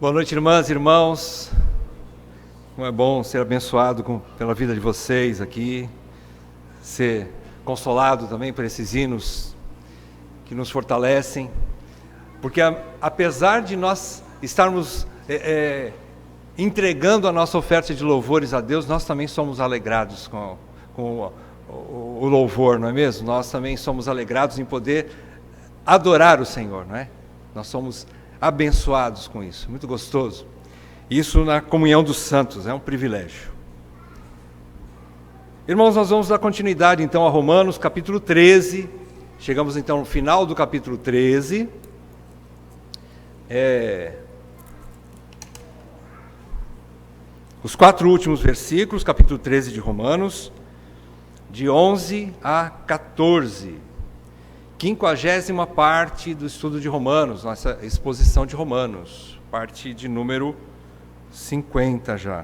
Boa noite, irmãs e irmãos. Como é bom ser abençoado pela vida de vocês aqui, ser consolado também por esses hinos que nos fortalecem, porque apesar de nós estarmos entregando a nossa oferta de louvores a Deus, nós também somos alegrados com o louvor, não é mesmo? Nós também somos alegrados em poder adorar o Senhor, não é? Nós somos abençoados com isso, muito gostoso. Isso na comunhão dos santos, é um privilégio. Irmãos, nós vamos dar continuidade então a Romanos capítulo 13, chegamos então no final do capítulo 13, os 4 últimos versículos, capítulo 13 de Romanos, de 11 a 14, 50ª parte do estudo de Romanos, nossa exposição de Romanos, parte de número 50 já.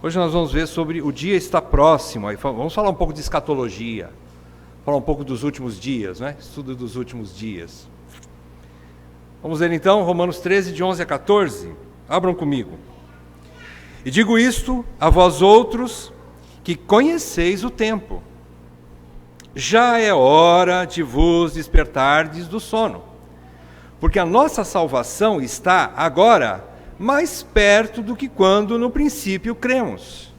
Hoje nós vamos ver sobre o dia está próximo, aí vamos falar um pouco de escatologia, falar um pouco dos últimos dias, né? Estudo dos últimos dias. Vamos ver então Romanos 13, de 11 a 14, abram comigo. E digo isto a vós outros, que conheceis o tempo. Já é hora de vos despertardes do sono, porque a nossa salvação está agora mais perto do que quando no princípio cremos.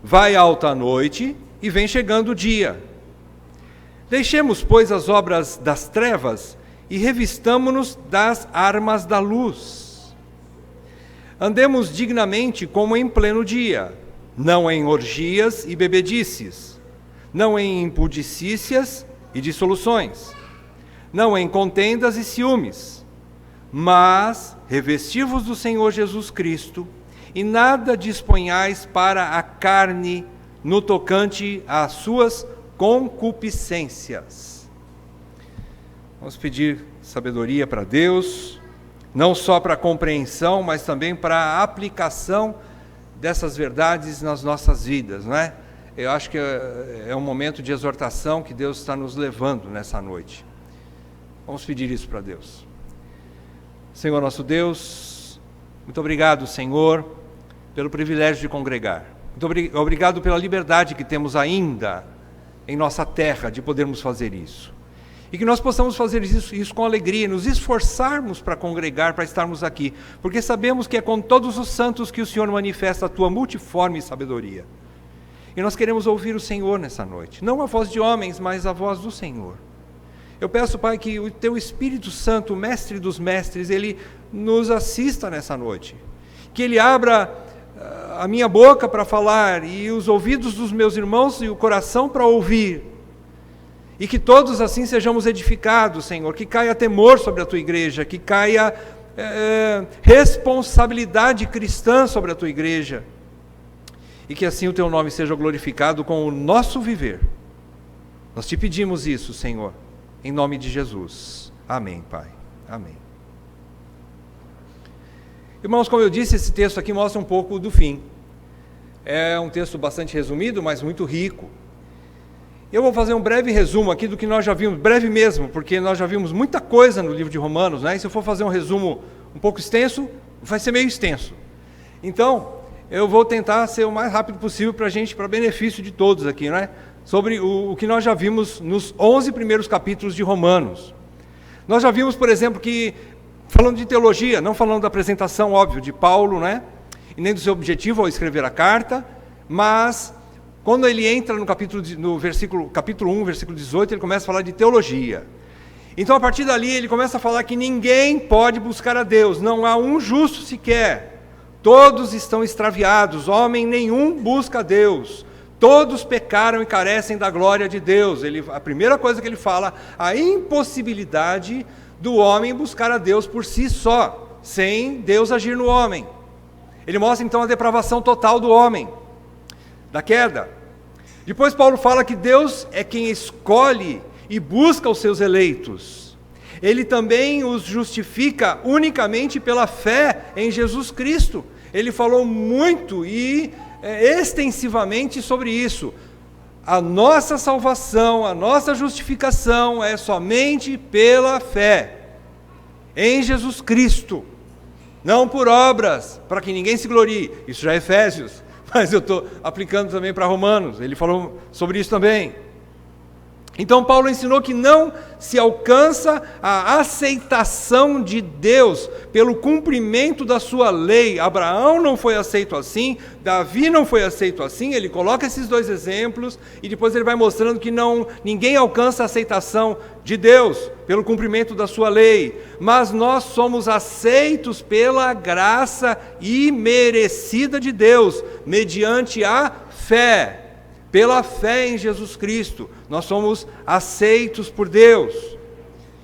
Vai alta a noite e vem chegando o dia. Deixemos, pois, as obras das trevas e revistamo-nos das armas da luz. Andemos dignamente como em pleno dia, não em orgias e bebedices, não em impudicícias e dissoluções, não em contendas e ciúmes, mas revesti-vos do Senhor Jesus Cristo, e nada disponhais para a carne no tocante às suas concupiscências. Vamos pedir sabedoria para Deus, não só para a compreensão, mas também para a aplicação dessas verdades nas nossas vidas, não é? Eu acho que é um momento de exortação que Deus está nos levando nessa noite. Vamos pedir isso para Deus. Senhor nosso Deus, muito obrigado, Senhor, pelo privilégio de congregar. Muito obrigado pela liberdade que temos ainda em nossa terra de podermos fazer isso. E que nós possamos fazer isso com alegria, nos esforçarmos para congregar, para estarmos aqui, porque sabemos que é com todos os santos que o Senhor manifesta a tua multiforme sabedoria. E nós queremos ouvir o Senhor nessa noite, não a voz de homens, mas a voz do Senhor. Eu peço, Pai, que o Teu Espírito Santo, o Mestre dos Mestres, Ele nos assista nessa noite. Que Ele abra a minha boca para falar e os ouvidos dos meus irmãos e o coração para ouvir. E que todos assim sejamos edificados, Senhor, que caia temor sobre a Tua igreja, que caia responsabilidade cristã sobre a Tua igreja. E que assim o Teu nome seja glorificado com o nosso viver. Nós Te pedimos isso, Senhor, em nome de Jesus. Amém, Pai. Amém. Irmãos, como eu disse, esse texto aqui mostra um pouco do fim. É um texto bastante resumido, mas muito rico. Eu vou fazer um breve resumo aqui do que nós já vimos, breve mesmo, porque nós já vimos muita coisa no livro de Romanos, né? E se eu for fazer um resumo um pouco extenso, vai ser meio extenso. Então, eu vou tentar ser o mais rápido possível para benefício de todos aqui, né? Sobre o que nós já vimos nos 11 primeiros capítulos de Romanos. Nós já vimos, por exemplo, que, falando de teologia, não falando da apresentação, óbvio, de Paulo, né? E nem do seu objetivo ao escrever a carta, mas quando ele entra no capítulo 1, versículo 18, ele começa a falar de teologia. Então, a partir dali, ele começa a falar que ninguém pode buscar a Deus, não há um justo sequer. Todos estão extraviados, homem nenhum busca a Deus. Todos pecaram e carecem da glória de Deus. A primeira coisa que ele fala, a impossibilidade do homem buscar a Deus por si só, sem Deus agir no homem. Ele mostra então a depravação total do homem, da queda. Depois Paulo fala que Deus é quem escolhe e busca os seus eleitos. Ele também os justifica unicamente pela fé em Jesus Cristo. Ele falou muito e extensivamente sobre isso. A nossa salvação, a nossa justificação é somente pela fé em Jesus Cristo. não por obras, para que ninguém se glorie. Isso já é Efésios, mas eu estou aplicando também para Romanos, ele falou sobre isso também. Então Paulo ensinou que não se alcança a aceitação de Deus pelo cumprimento da sua lei. Abraão não foi aceito assim, Davi não foi aceito assim. Ele coloca esses dois exemplos e depois ele vai mostrando que ninguém alcança a aceitação de Deus pelo cumprimento da sua lei. Mas nós somos aceitos pela graça imerecida de Deus, mediante a fé. Pela fé em Jesus Cristo, nós somos aceitos por Deus,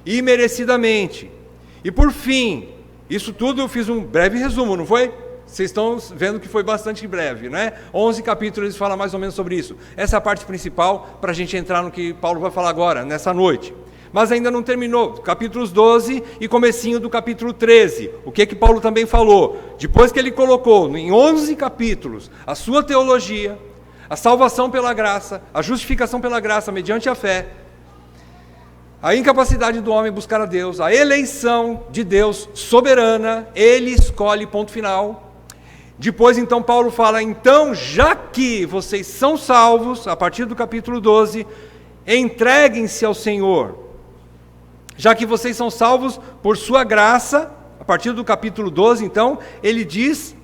imerecidamente. E por fim, isso tudo eu fiz um breve resumo, não foi? Vocês estão vendo que foi bastante breve, né? 11 capítulos eles falam mais ou menos sobre isso. Essa é a parte principal para a gente entrar no que Paulo vai falar agora, nessa noite. Mas ainda não terminou, capítulos 12 e comecinho do capítulo 13. O que Paulo também falou? Depois que ele colocou em 11 capítulos a sua teologia, a salvação pela graça, a justificação pela graça mediante a fé, a incapacidade do homem buscar a Deus, a eleição de Deus soberana, ele escolhe, ponto final. Depois então Paulo fala, então já que vocês são salvos, a partir do capítulo 12, entreguem-se ao Senhor. Já que vocês são salvos por sua graça, a partir do capítulo 12 então, ele diz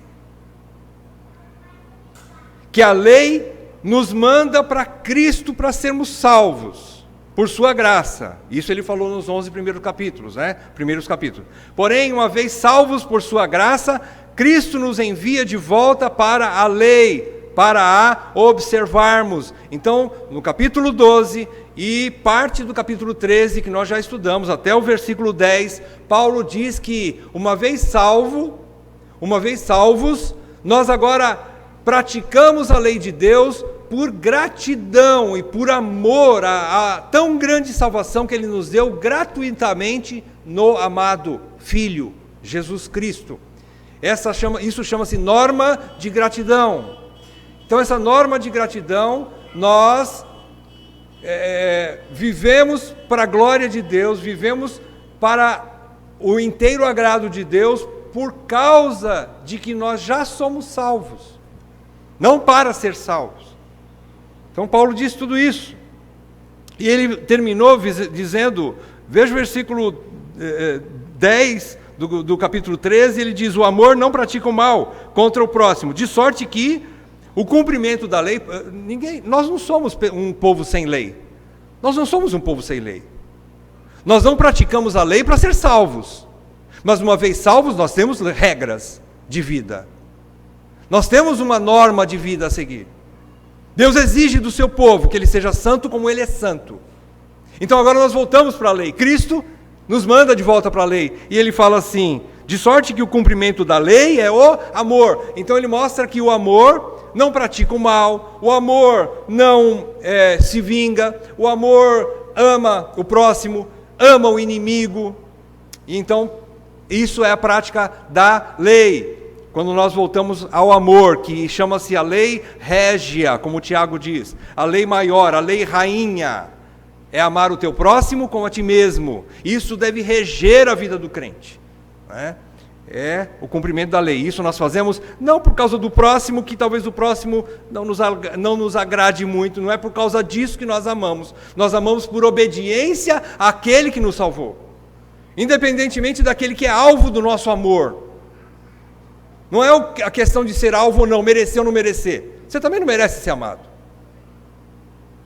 que a lei nos manda para Cristo para sermos salvos, por sua graça. Isso ele falou nos 11 primeiros capítulos, né? Primeiros capítulos. Porém, uma vez salvos por sua graça, Cristo nos envia de volta para a lei, para a observarmos. Então, no capítulo 12 e parte do capítulo 13, que nós já estudamos, até o versículo 10, Paulo diz que uma vez salvos, nós agora praticamos a lei de Deus por gratidão e por amor à tão grande salvação que Ele nos deu gratuitamente no amado Filho, Jesus Cristo. Isso chama-se norma de gratidão. Então essa norma de gratidão, nós vivemos para a glória de Deus, vivemos para o inteiro agrado de Deus, por causa de que nós já somos salvos. Não para ser salvos. Então Paulo diz tudo isso. E ele terminou dizendo, veja o versículo 10 do capítulo 13, ele diz, o amor não pratica o mal contra o próximo, de sorte que o cumprimento da lei, nós não somos um povo sem lei. Nós não somos um povo sem lei. Nós não praticamos a lei para ser salvos. Mas uma vez salvos, nós temos regras de vida. Nós temos uma norma de vida a seguir. Deus exige do seu povo que ele seja santo como ele é santo. Então agora nós voltamos para a lei. Cristo nos manda de volta para a lei. E ele fala assim, de sorte que o cumprimento da lei é o amor. Então ele mostra que o amor não pratica o mal, o amor não se vinga, o amor ama o próximo, ama o inimigo. E então isso é a prática da lei. Quando nós voltamos ao amor, que chama-se a lei régia, como o Tiago diz, a lei maior, a lei rainha, é amar o teu próximo como a ti mesmo. Isso deve reger a vida do crente, né? É o cumprimento da lei. Isso nós fazemos não por causa do próximo, que talvez o próximo não nos agrade muito, não é por causa disso que nós amamos. Nós amamos por obediência àquele que nos salvou, independentemente daquele que é alvo do nosso amor. Não é a questão de ser alvo ou não, merecer ou não merecer. Você também não merece ser amado.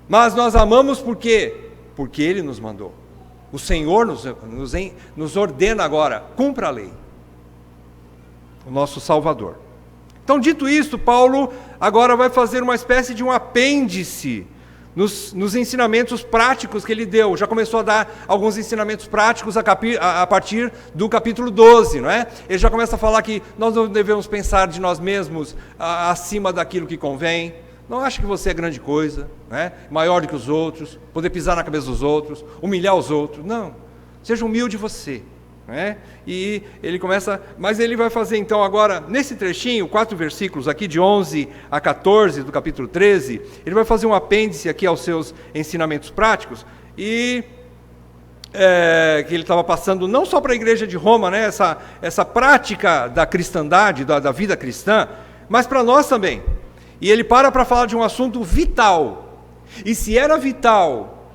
Mas nós amamos por quê? Porque Ele nos mandou. O Senhor nos ordena agora, cumpra a lei. O nosso Salvador. Então, dito isto, Paulo agora vai fazer uma espécie de um apêndice nos ensinamentos práticos que ele deu. Já começou a dar alguns ensinamentos práticos a partir do capítulo 12, não é? Ele já começa a falar que nós não devemos pensar de nós mesmos acima daquilo que convém. Não ache que você é grande coisa, né? Maior do que os outros, poder pisar na cabeça dos outros, humilhar os outros. Não, seja humilde você. Né? E ele começa, mas ele vai fazer então agora, nesse trechinho, 4 versículos aqui de 11 a 14 do capítulo 13, ele vai fazer um apêndice aqui aos seus ensinamentos práticos, e que ele estava passando não só para a igreja de Roma, né, essa prática da cristandade, da vida cristã, mas para nós também. E ele para falar de um assunto vital. E se era vital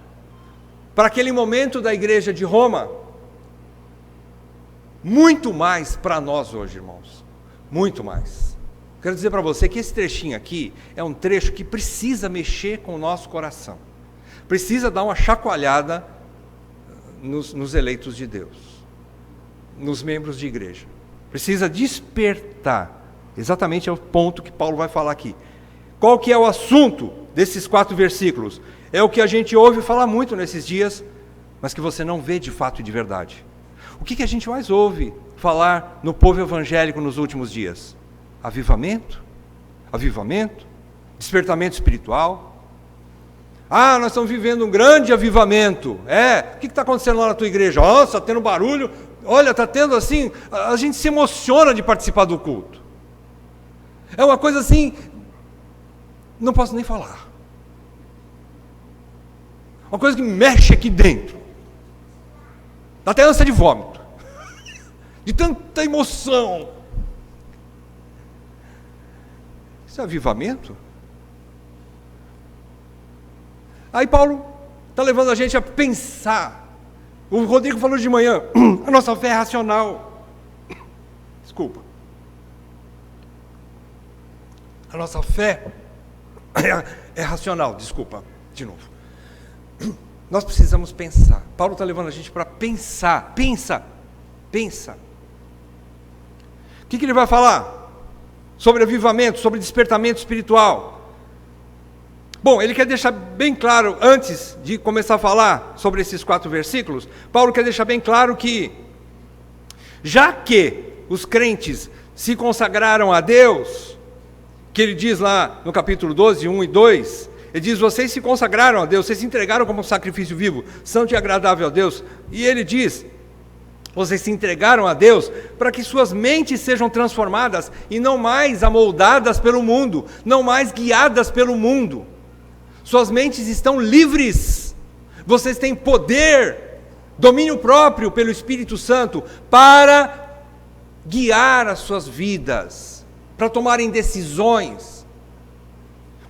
para aquele momento da igreja de Roma, muito mais para nós hoje, irmãos. Muito mais. Quero dizer para você que esse trechinho aqui é um trecho que precisa mexer com o nosso coração. Precisa dar uma chacoalhada nos eleitos de Deus, nos membros de igreja. Precisa despertar. Exatamente é o ponto que Paulo vai falar aqui. Qual que é o assunto desses 4 versículos? É o que a gente ouve falar muito nesses dias, mas que você não vê de fato e de verdade. O que a gente mais ouve falar no povo evangélico nos últimos dias? Avivamento? Avivamento? Despertamento espiritual? Nós estamos vivendo um grande avivamento. O que está acontecendo lá na tua igreja? Está tendo barulho. Olha, está tendo assim, a gente se emociona de participar do culto. É uma coisa assim, não posso nem falar. Uma coisa que mexe aqui dentro. Dá até ânsia de vômito. De tanta emoção. Isso é avivamento? Aí Paulo está levando a gente a pensar. O Rodrigo falou de manhã, a nossa fé é racional. Desculpa. A nossa fé é racional, desculpa, de novo. Nós precisamos pensar. Paulo está levando a gente para pensar. Pensa. O que ele vai falar? Sobre avivamento, sobre despertamento espiritual. Bom, ele quer deixar bem claro, antes de começar a falar sobre esses 4 versículos, Paulo quer deixar bem claro que, já que os crentes se consagraram a Deus, que ele diz lá no capítulo 12, 1 e 2, ele diz, vocês se consagraram a Deus, vocês se entregaram como um sacrifício vivo, santo e agradável a Deus. E ele diz, vocês se entregaram a Deus para que suas mentes sejam transformadas e não mais amoldadas pelo mundo, não mais guiadas pelo mundo. Suas mentes estão livres. Vocês têm poder, domínio próprio pelo Espírito Santo para guiar as suas vidas, para tomarem decisões.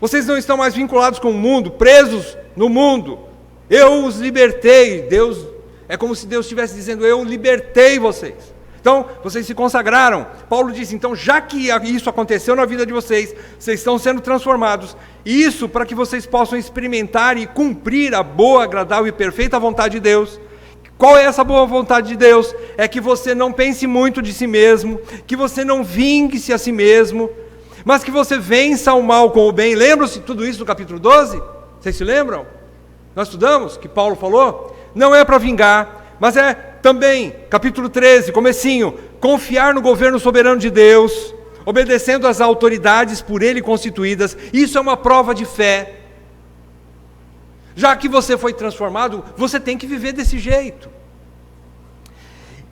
Vocês não estão mais vinculados com o mundo, presos no mundo. Eu os libertei. Deus, é como se Deus estivesse dizendo, eu libertei vocês. Então, vocês se consagraram. Paulo disse, então, já que isso aconteceu na vida de vocês, vocês estão sendo transformados. Isso para que vocês possam experimentar e cumprir a boa, agradável e perfeita vontade de Deus. Qual é essa boa vontade de Deus? É que você não pense muito de si mesmo, que você não vingue-se a si mesmo, mas que você vença o mal com o bem. Lembram-se de tudo isso no capítulo 12? Vocês se lembram? Nós estudamos que Paulo falou? Não é para vingar, mas é também, capítulo 13, comecinho, confiar no governo soberano de Deus, obedecendo às autoridades por ele constituídas. Isso é uma prova de fé. Já que você foi transformado, você tem que viver desse jeito.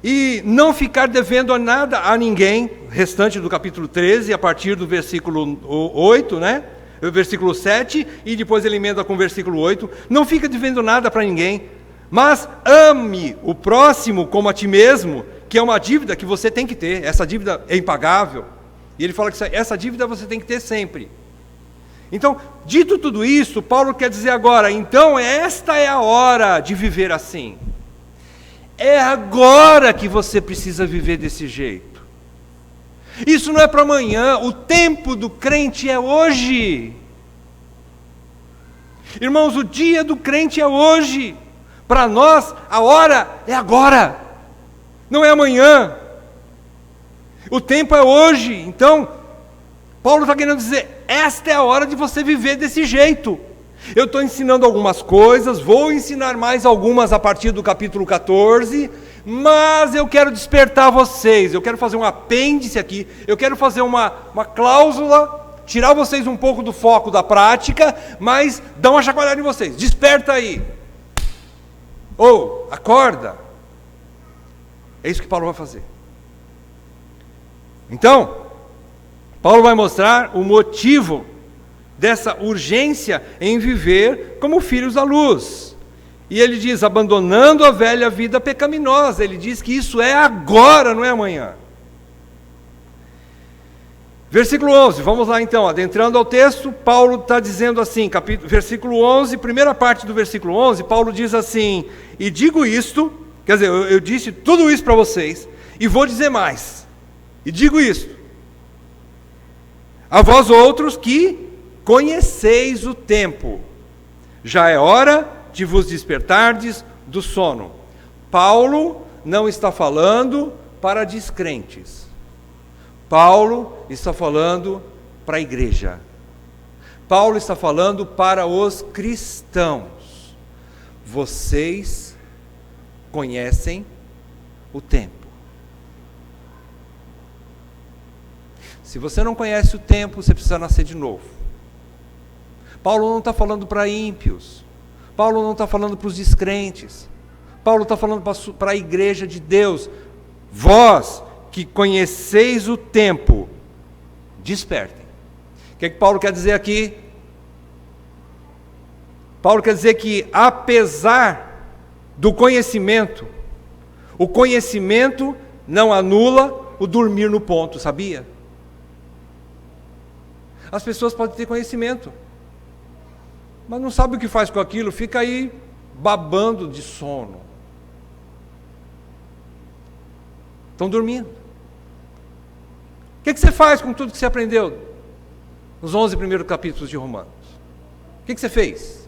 E não ficar devendo nada a ninguém, restante do capítulo 13, a partir do versículo 8, né? O versículo 7, e depois ele emenda com o versículo 8. Não fica devendo nada para ninguém, mas ame o próximo como a ti mesmo, que é uma dívida que você tem que ter. Essa dívida é impagável. E ele fala que essa dívida você tem que ter sempre. Então, dito tudo isso, Paulo quer dizer agora, então esta é a hora de viver assim. É agora que você precisa viver desse jeito. Isso não é para amanhã, o tempo do crente é hoje. Irmãos, o dia do crente é hoje. Para nós, a hora é agora, não é amanhã. O tempo é hoje. Então, Paulo está querendo dizer, esta é a hora de você viver desse jeito. Eu estou ensinando algumas coisas, vou ensinar mais algumas a partir do capítulo 14, mas eu quero despertar vocês, eu quero fazer um apêndice aqui, eu quero fazer uma cláusula, tirar vocês um pouco do foco da prática, mas dá uma chacoalhada em vocês, desperta aí. Ou, acorda. É isso que Paulo vai fazer. Então, Paulo vai mostrar o motivo dessa urgência em viver como filhos da luz. E ele diz, abandonando a velha vida pecaminosa. Ele diz que isso é agora, não é amanhã. Versículo 11, vamos lá então, adentrando ao texto, Paulo está dizendo assim, versículo 11, primeira parte do versículo 11, Paulo diz assim, e digo isto, quer dizer, eu disse tudo isso para vocês, e vou dizer mais, e digo isto, a vós outros que conheceis o tempo, já é hora de vos despertardes do sono. Paulo não está falando para descrentes. Paulo está falando para a igreja. Paulo está falando para os cristãos. Vocês conhecem o tempo. Se você não conhece o tempo, você precisa nascer de novo. Paulo não está falando para ímpios. Paulo não está falando para os descrentes. Paulo está falando para a igreja de Deus. Vós que conheceis o tempo, despertem. O que Paulo quer dizer aqui? Paulo quer dizer que, apesar do conhecimento, o conhecimento não anula o dormir no ponto, sabia? As pessoas podem ter conhecimento, mas não sabem o que faz com aquilo, fica aí babando de sono. Estão dormindo. O que você faz com tudo que você aprendeu nos 11 primeiros capítulos de Romanos? O que você fez?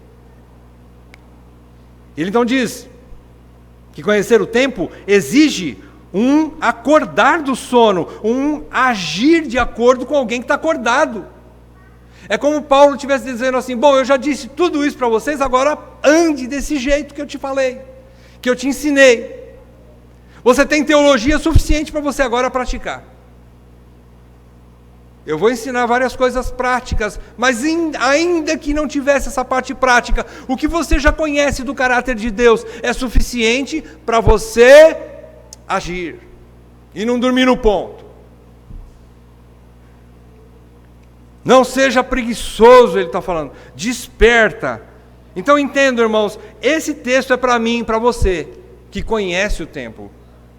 Ele então diz que conhecer o tempo exige um acordar do sono, um agir de acordo com alguém que está acordado. É como Paulo estivesse dizendo assim, bom, eu já disse tudo isso para vocês, agora ande desse jeito que eu te falei, que eu te ensinei. Você tem teologia suficiente para você agora praticar. Eu vou ensinar várias coisas práticas, mas ainda que não tivesse essa parte prática, o que você já conhece do caráter de Deus é suficiente para você agir e não dormir no ponto. Não seja preguiçoso, ele está falando, desperta. Então entendo, irmãos, esse texto é para mim, para você, que conhece o tempo,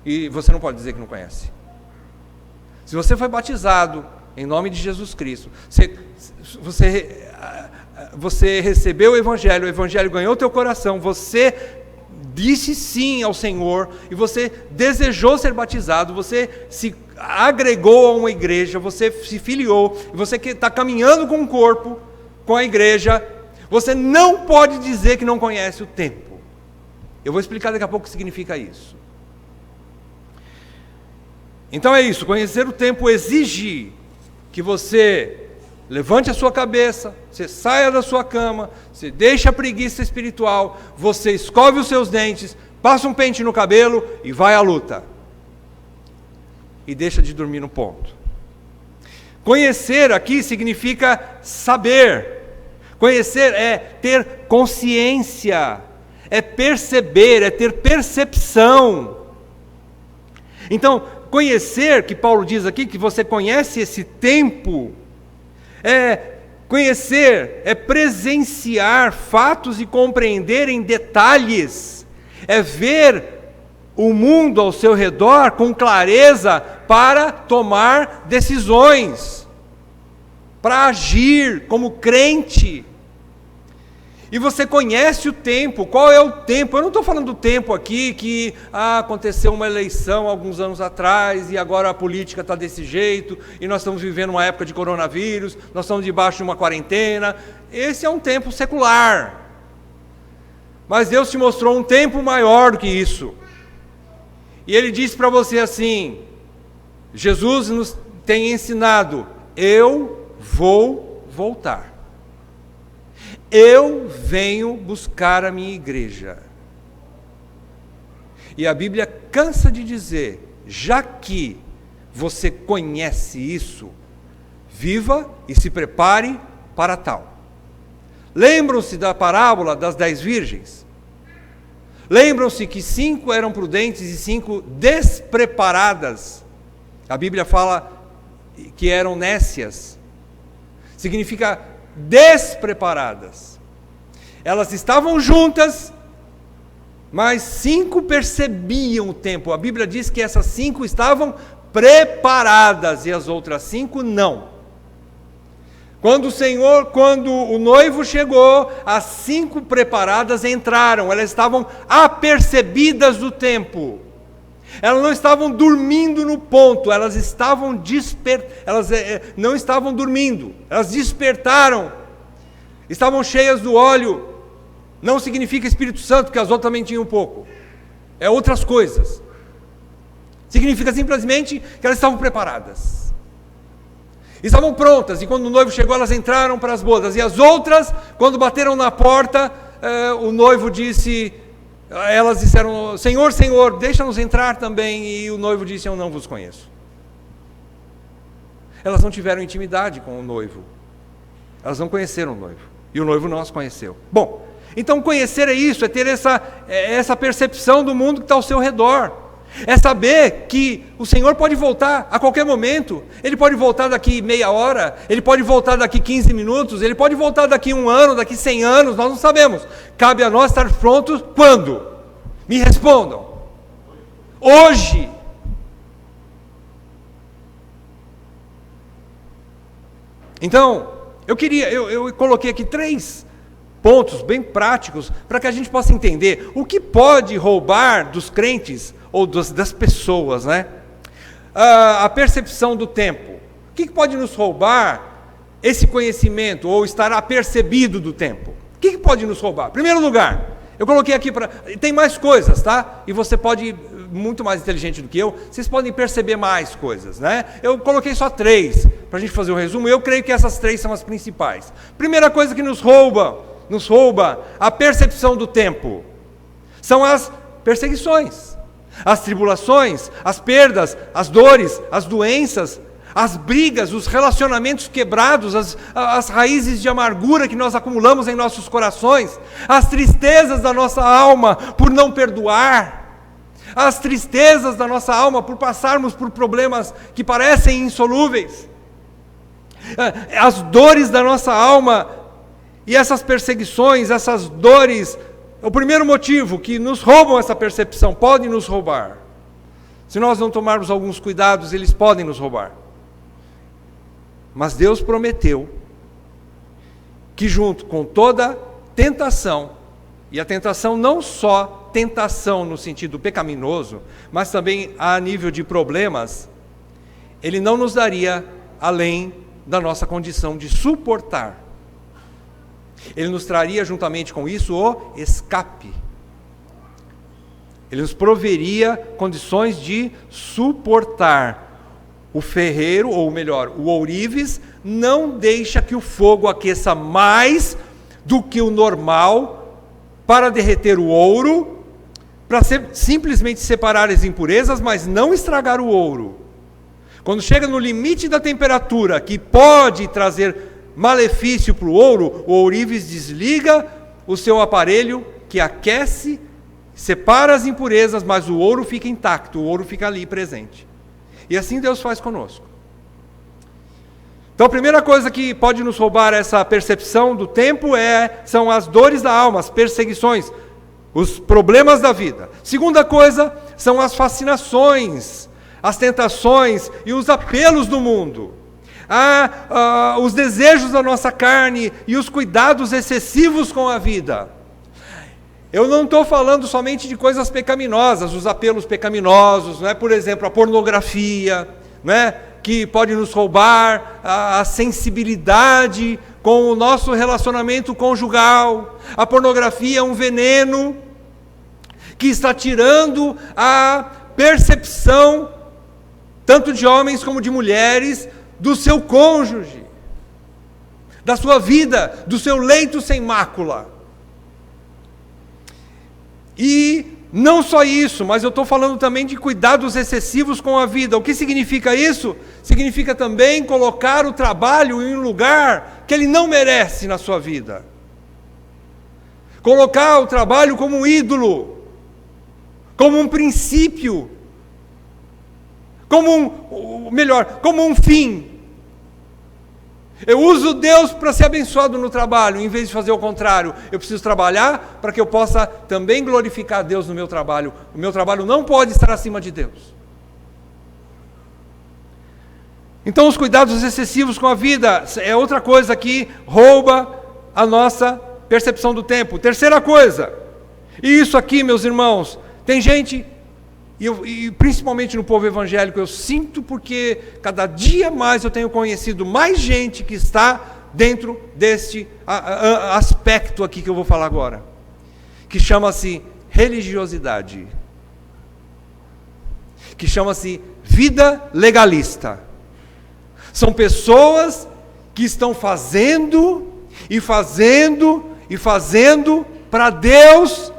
e você não pode dizer que não conhece. Se você foi batizado em nome de Jesus Cristo, você recebeu o Evangelho ganhou o teu coração, você disse sim ao Senhor, e você desejou ser batizado, você se agregou a uma igreja, você se filiou, e você que está caminhando com o corpo, com a igreja, você não pode dizer que não conhece o tempo. Eu vou explicar daqui a pouco o que significa isso. Então é isso, conhecer o tempo exige que você levante a sua cabeça, você saia da sua cama, você deixe a preguiça espiritual, você escove os seus dentes, passa um pente no cabelo e vai à luta. E deixa de dormir no ponto. Conhecer aqui significa saber. Conhecer é ter consciência, é perceber, é ter percepção. Então, conhecer, que Paulo diz aqui, que você conhece esse tempo, conhecer, é presenciar fatos e compreender em detalhes, é ver o mundo ao seu redor com clareza para tomar decisões, para agir como crente. E você conhece o tempo. Qual é o tempo? Eu não estou falando do tempo aqui que aconteceu uma eleição alguns anos atrás e agora a política está desse jeito e nós estamos vivendo uma época de coronavírus, nós estamos debaixo de uma quarentena. Esse é um tempo secular. Mas Deus te mostrou um tempo maior do que isso. E Ele disse para você assim, Jesus nos tem ensinado, eu vou voltar. Eu venho buscar a minha igreja. E a Bíblia cansa de dizer, já que você conhece isso, viva e se prepare para tal. Lembram-se da parábola das 10 virgens? Lembram-se que 5 eram prudentes e 5 despreparadas. A Bíblia fala que eram nécias. Significa despreparadas. Elas estavam juntas, mas 5 percebiam o tempo. A Bíblia diz que essas 5 estavam preparadas e as outras 5 não. Quando o noivo chegou, as 5 preparadas entraram, elas estavam apercebidas do tempo. Elas não estavam dormindo no ponto, elas não estavam dormindo, elas despertaram, estavam cheias do óleo. Não significa Espírito Santo, porque as outras também tinham um pouco. É outras coisas. Significa simplesmente que elas estavam preparadas. Estavam prontas, e quando o noivo chegou, elas entraram para as bodas. E as outras, quando bateram na porta, o noivo disse, elas disseram, Senhor, Senhor, deixa-nos entrar também. E o noivo disse, eu não vos conheço. Elas não tiveram intimidade com o noivo. Elas não conheceram o noivo. E o noivo não as conheceu. Bom, então conhecer é isso, é ter essa percepção do mundo que está ao seu redor. É saber que o Senhor pode voltar a qualquer momento. Ele pode voltar daqui meia hora, Ele pode voltar daqui 15 minutos, Ele pode voltar daqui 1 ano, daqui 100 anos, nós não sabemos. Cabe a nós estar prontos quando? Me respondam. Hoje. Então, eu coloquei aqui 3 pontos bem práticos para que a gente possa entender o que pode roubar dos crentes ou das pessoas, né? A percepção do tempo. O que pode nos roubar esse conhecimento ou estar apercebido do tempo? O que pode nos roubar? Primeiro lugar, eu coloquei aqui tem mais coisas, tá? E você pode, muito mais inteligente do que eu, vocês podem perceber mais coisas, né? Eu coloquei só 3 para a gente fazer um resumo. Eu creio que essas 3 são as principais. Primeira coisa que nos rouba a percepção do tempo são as perseguições, as tribulações, as perdas, as dores, as doenças, as brigas, os relacionamentos quebrados, as raízes de amargura que nós acumulamos em nossos corações, as tristezas da nossa alma por não perdoar, as tristezas da nossa alma por passarmos por problemas que parecem insolúveis, as dores da nossa alma. E essas perseguições, essas dores, o primeiro motivo que nos roubam essa percepção, podem nos roubar. Se nós não tomarmos alguns cuidados, eles podem nos roubar. Mas Deus prometeu que junto com toda tentação, e a tentação não só tentação no sentido pecaminoso, mas também a nível de problemas, Ele não nos daria além da nossa condição de suportar. Ele nos traria juntamente com isso o escape. Ele nos proveria condições de suportar. O ferreiro, ou melhor, o ourives, não deixa que o fogo aqueça mais do que o normal para derreter o ouro, para simplesmente separar as impurezas, mas não estragar o ouro. Quando chega no limite da temperatura, que pode trazer malefício para o ouro, o ourives desliga o seu aparelho que aquece, separa as impurezas, mas o ouro fica intacto, o ouro fica ali presente. E assim Deus faz conosco. Então a primeira coisa que pode nos roubar essa percepção do tempo são as dores da alma, as perseguições, os problemas da vida. Segunda coisa são as fascinações, as tentações e os apelos do mundo. Os desejos da nossa carne e os cuidados excessivos com a vida. Eu não estou falando somente de coisas pecaminosas, os apelos pecaminosos, né? Por exemplo, a pornografia, né? Que pode nos roubar a sensibilidade com o nosso relacionamento conjugal. A pornografia é um veneno que está tirando a percepção, tanto de homens como de mulheres, do seu cônjuge, da sua vida, do seu leito sem mácula. E não só isso, mas eu estou falando também de cuidados excessivos com a vida. O que significa isso? Significa também colocar o trabalho em um lugar que ele não merece na sua vida. Colocar o trabalho como um ídolo, como um princípio, como um fim. Eu uso Deus para ser abençoado no trabalho, em vez de fazer o contrário. Eu preciso trabalhar para que eu possa também glorificar Deus no meu trabalho. O meu trabalho não pode estar acima de Deus. Então, os cuidados excessivos com a vida é outra coisa que rouba a nossa percepção do tempo. Terceira coisa, e isso aqui, meus irmãos, tem gente, e principalmente no povo evangélico, eu sinto porque cada dia mais eu tenho conhecido mais gente que está dentro deste aspecto aqui que eu vou falar agora, que chama-se religiosidade, que chama-se vida legalista. São pessoas que estão fazendo para Deus.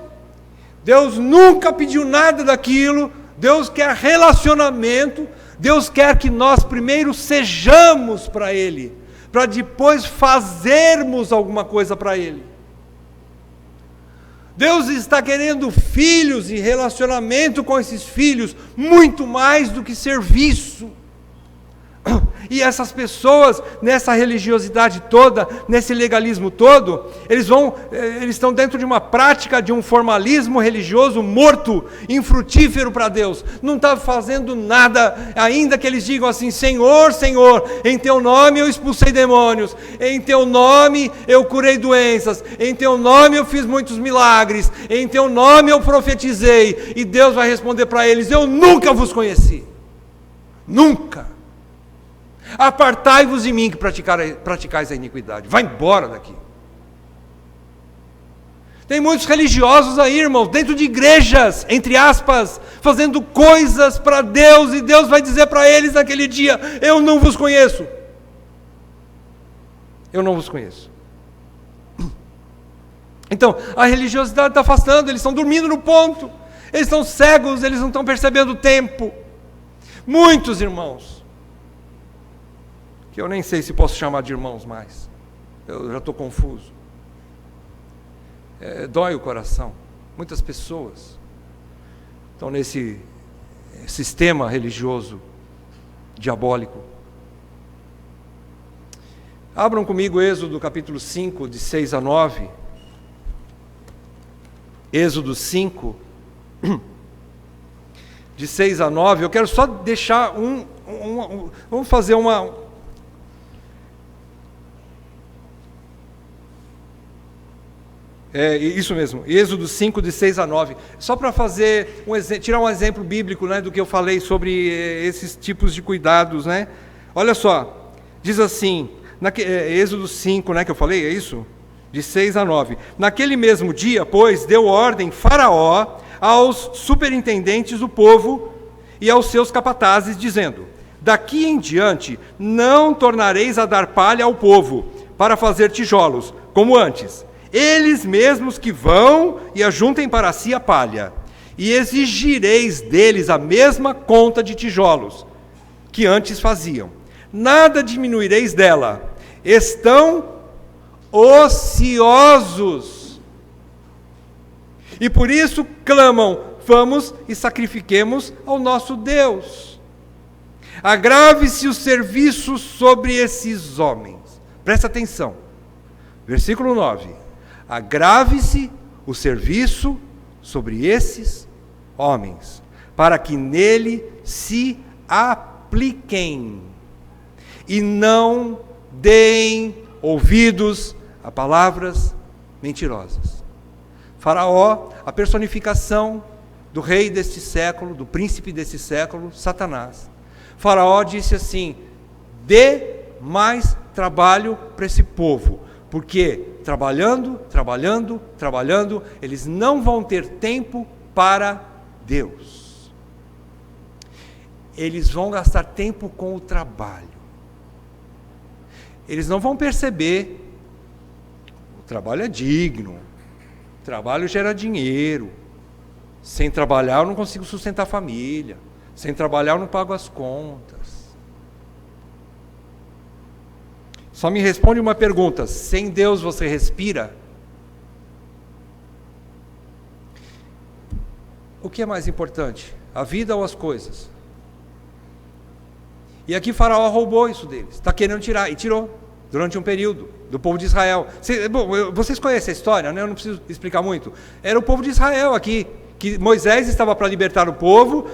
Deus nunca pediu nada daquilo. Deus quer relacionamento. Deus quer que nós primeiro sejamos para Ele, para depois fazermos alguma coisa para Ele. Deus está querendo filhos e relacionamento com esses filhos, muito mais do que serviço. E essas pessoas, nessa religiosidade toda, nesse legalismo todo, eles estão dentro de uma prática, de um formalismo religioso morto, infrutífero para Deus. Não está fazendo nada, ainda que eles digam assim: Senhor, Senhor, em Teu nome eu expulsei demônios, em Teu nome eu curei doenças, em Teu nome eu fiz muitos milagres, em Teu nome eu profetizei. E Deus vai responder para eles: eu nunca vos conheci. Nunca. Apartai-vos de mim que praticais a iniquidade. Vai embora daqui. Tem muitos religiosos aí, irmãos, dentro de igrejas, entre aspas, fazendo coisas para Deus, e Deus vai dizer para eles naquele dia: eu não vos conheço. Eu não vos conheço. Então, a religiosidade está afastando, eles estão dormindo no ponto, eles estão cegos, eles não estão percebendo o tempo. Muitos irmãos, que eu nem sei se posso chamar de irmãos mais, eu já estou confuso, dói o coração. Muitas pessoas estão nesse sistema religioso diabólico. Abram comigo Êxodo capítulo 5, de 6 a 9. Êxodo 5, de 6 a 9. Eu quero só deixar vamos fazer uma... isso mesmo, Êxodo 5, de 6 a 9. Só para fazer tirar um exemplo bíblico, né, do que eu falei sobre esses tipos de cuidados, né? Olha só, diz assim, Êxodo 5, né, que eu falei, é isso? De 6 a 9. Naquele mesmo dia, pois, deu ordem Faraó aos superintendentes do povo e aos seus capatazes, dizendo: daqui em diante não tornareis a dar palha ao povo para fazer tijolos, como antes. Eles mesmos que vão e ajuntem para si a palha, e exigireis deles a mesma conta de tijolos que antes faziam. Nada diminuireis dela. Estão ociosos, e por isso clamam: vamos e sacrifiquemos ao nosso Deus. Agrave-se o serviço sobre esses homens. Presta atenção, versículo 9. Agrave-se o serviço sobre esses homens, para que nele se apliquem, e não deem ouvidos a palavras mentirosas. Faraó, a personificação do rei deste século, do príncipe deste século, Satanás. Faraó disse assim: dê mais trabalho para esse povo, porque trabalhando, eles não vão ter tempo para Deus. Eles vão gastar tempo com o trabalho. Eles não vão perceber: o trabalho é digno, o trabalho gera dinheiro. Sem trabalhar eu não consigo sustentar a família. Sem trabalhar eu não pago as contas. Só me responde uma pergunta: sem Deus você respira? O que é mais importante, a vida ou as coisas? E aqui Faraó roubou isso deles, está querendo tirar, e tirou. durante um período, do povo de Israel. Vocês conhecem a história, né? Eu não preciso explicar muito. Era o povo de Israel aqui, que Moisés estava para libertar o povo,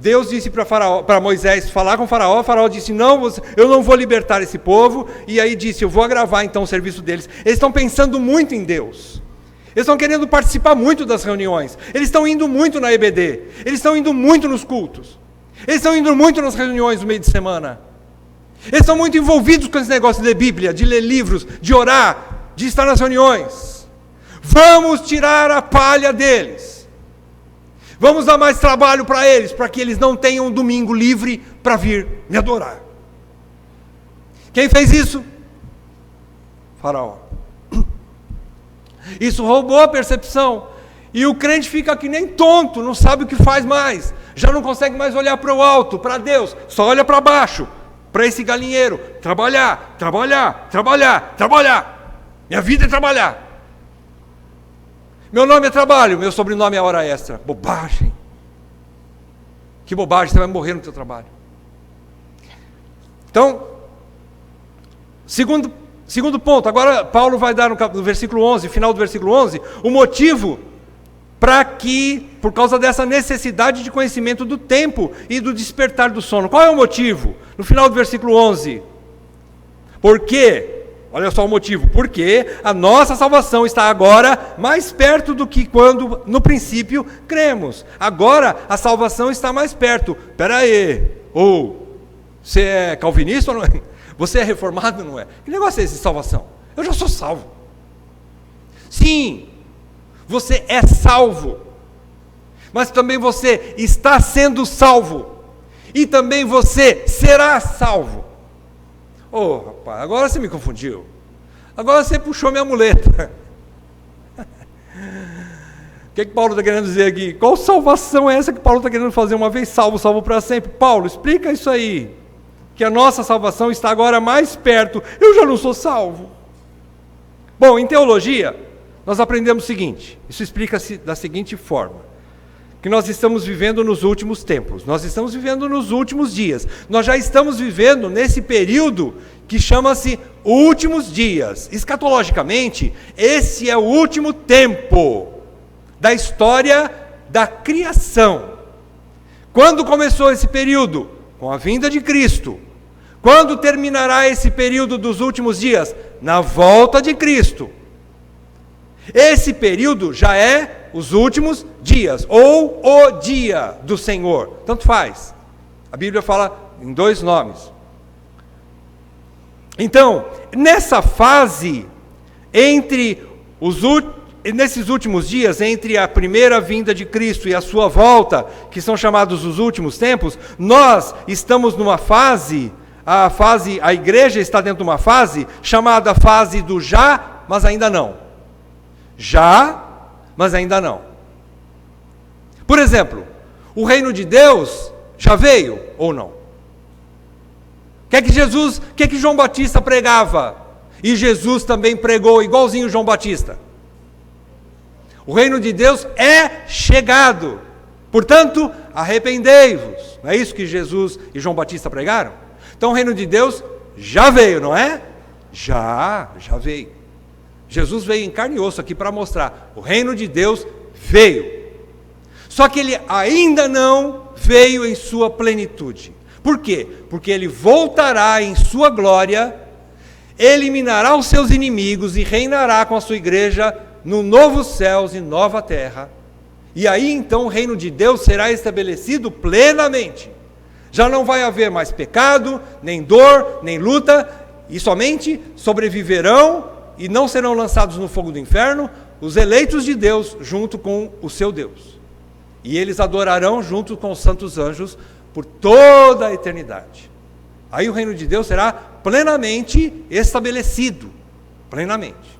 Deus disse para Moisés falar com o faraó disse, não, eu não vou libertar esse povo, e aí disse, eu vou agravar então o serviço deles. Eles estão pensando muito em Deus, eles estão querendo participar muito das reuniões, eles estão indo muito na EBD, eles estão indo muito nos cultos, eles estão indo muito nas reuniões no meio de semana, eles estão muito envolvidos com esse negócio de ler Bíblia, de ler livros, de orar, de estar nas reuniões. Vamos tirar a palha deles. Vamos dar mais trabalho para eles, para que eles não tenham um domingo livre para vir me adorar. Quem fez isso? Faraó. Isso roubou a percepção. E o crente fica que nem tonto, não sabe o que faz mais. Já não consegue mais olhar para o alto, para Deus. Só olha para baixo, para esse galinheiro. Trabalhar, trabalhar, trabalhar, trabalhar. Minha vida é trabalhar. Meu nome é trabalho, meu sobrenome é hora extra. Bobagem. Que bobagem, você vai morrer no teu trabalho. Então, segundo ponto, agora Paulo vai dar no versículo 11, final do versículo 11, o motivo para que, por causa dessa necessidade de conhecimento do tempo e do despertar do sono. Qual é o motivo? No final do versículo 11. Por quê? Olha só o motivo, porque a nossa salvação está agora mais perto do que quando no princípio cremos. Agora a salvação está mais perto. Espera aí, você é calvinista ou não é? Você é reformado ou não é? Que negócio é esse de salvação? Eu já sou salvo. Sim, você é salvo, mas também você está sendo salvo, e também você será salvo. Rapaz, agora você me confundiu. Agora você puxou minha muleta. O que Paulo está querendo dizer aqui? Qual salvação é essa que Paulo está querendo fazer? Uma vez salvo, salvo para sempre. Paulo, explica isso aí. Que a nossa salvação está agora mais perto. Eu já não sou salvo. Bom, em teologia, nós aprendemos o seguinte. Isso explica-se da seguinte forma. Que nós estamos vivendo nos últimos tempos, nós estamos vivendo nos últimos dias, nós já estamos vivendo nesse período que chama-se últimos dias. Escatologicamente, esse é o último tempo da história da criação. Quando começou esse período? Com a vinda de Cristo. Quando terminará esse período dos últimos dias? Na volta de Cristo. Esse período já é os últimos dias, ou o dia do Senhor, tanto faz. A Bíblia fala em dois nomes. Então, nessa fase, nesses últimos dias, entre a primeira vinda de Cristo e a sua volta, que são chamados os últimos tempos, nós estamos numa fase, a igreja está dentro de uma fase, chamada fase do já, mas ainda não. Já, mas ainda não. Por exemplo, o reino de Deus já veio ou não? O que é que João Batista pregava? E Jesus também pregou igualzinho João Batista. O reino de Deus é chegado. Portanto, arrependei-vos. Não é isso que Jesus e João Batista pregaram? Então o reino de Deus já veio, não é? Já veio. Jesus veio em carne e osso aqui para mostrar, o reino de Deus veio. Só que ele ainda não veio em sua plenitude. Por quê? Porque ele voltará em sua glória, eliminará os seus inimigos e reinará com a sua igreja no novo céus e nova terra. E aí então o reino de Deus será estabelecido plenamente. Já não vai haver mais pecado, nem dor, nem luta, e somente sobreviverão e não serão lançados no fogo do inferno os eleitos de Deus junto com o seu Deus. E eles adorarão junto com os santos anjos por toda a eternidade. Aí o reino de Deus será plenamente estabelecido. Plenamente.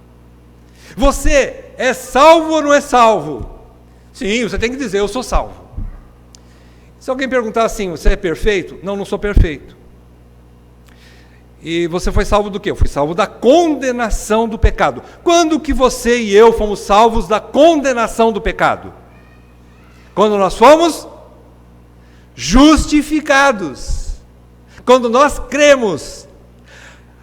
Você é salvo ou não é salvo? Sim, você tem que dizer, eu sou salvo. Se alguém perguntar assim, você é perfeito? Não, não sou perfeito. E você foi salvo do quê? Eu fui salvo da condenação do pecado. Quando que você e eu fomos salvos da condenação do pecado? Quando nós fomos justificados. Quando nós cremos.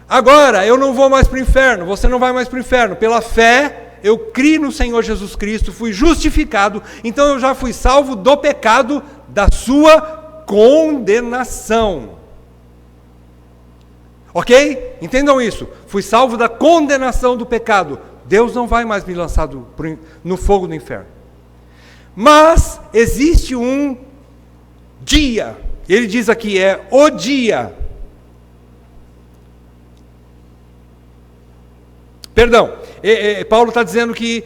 Agora eu não vou mais para o inferno, você não vai mais para o inferno. Pela fé, eu criei no Senhor Jesus Cristo, fui justificado, então eu já fui salvo do pecado, da sua condenação. Ok? Entendam isso. Fui salvo da condenação do pecado. Deus não vai mais me lançar no fogo do inferno. Mas existe um dia. Ele diz aqui, é o dia. Perdão, Paulo está dizendo que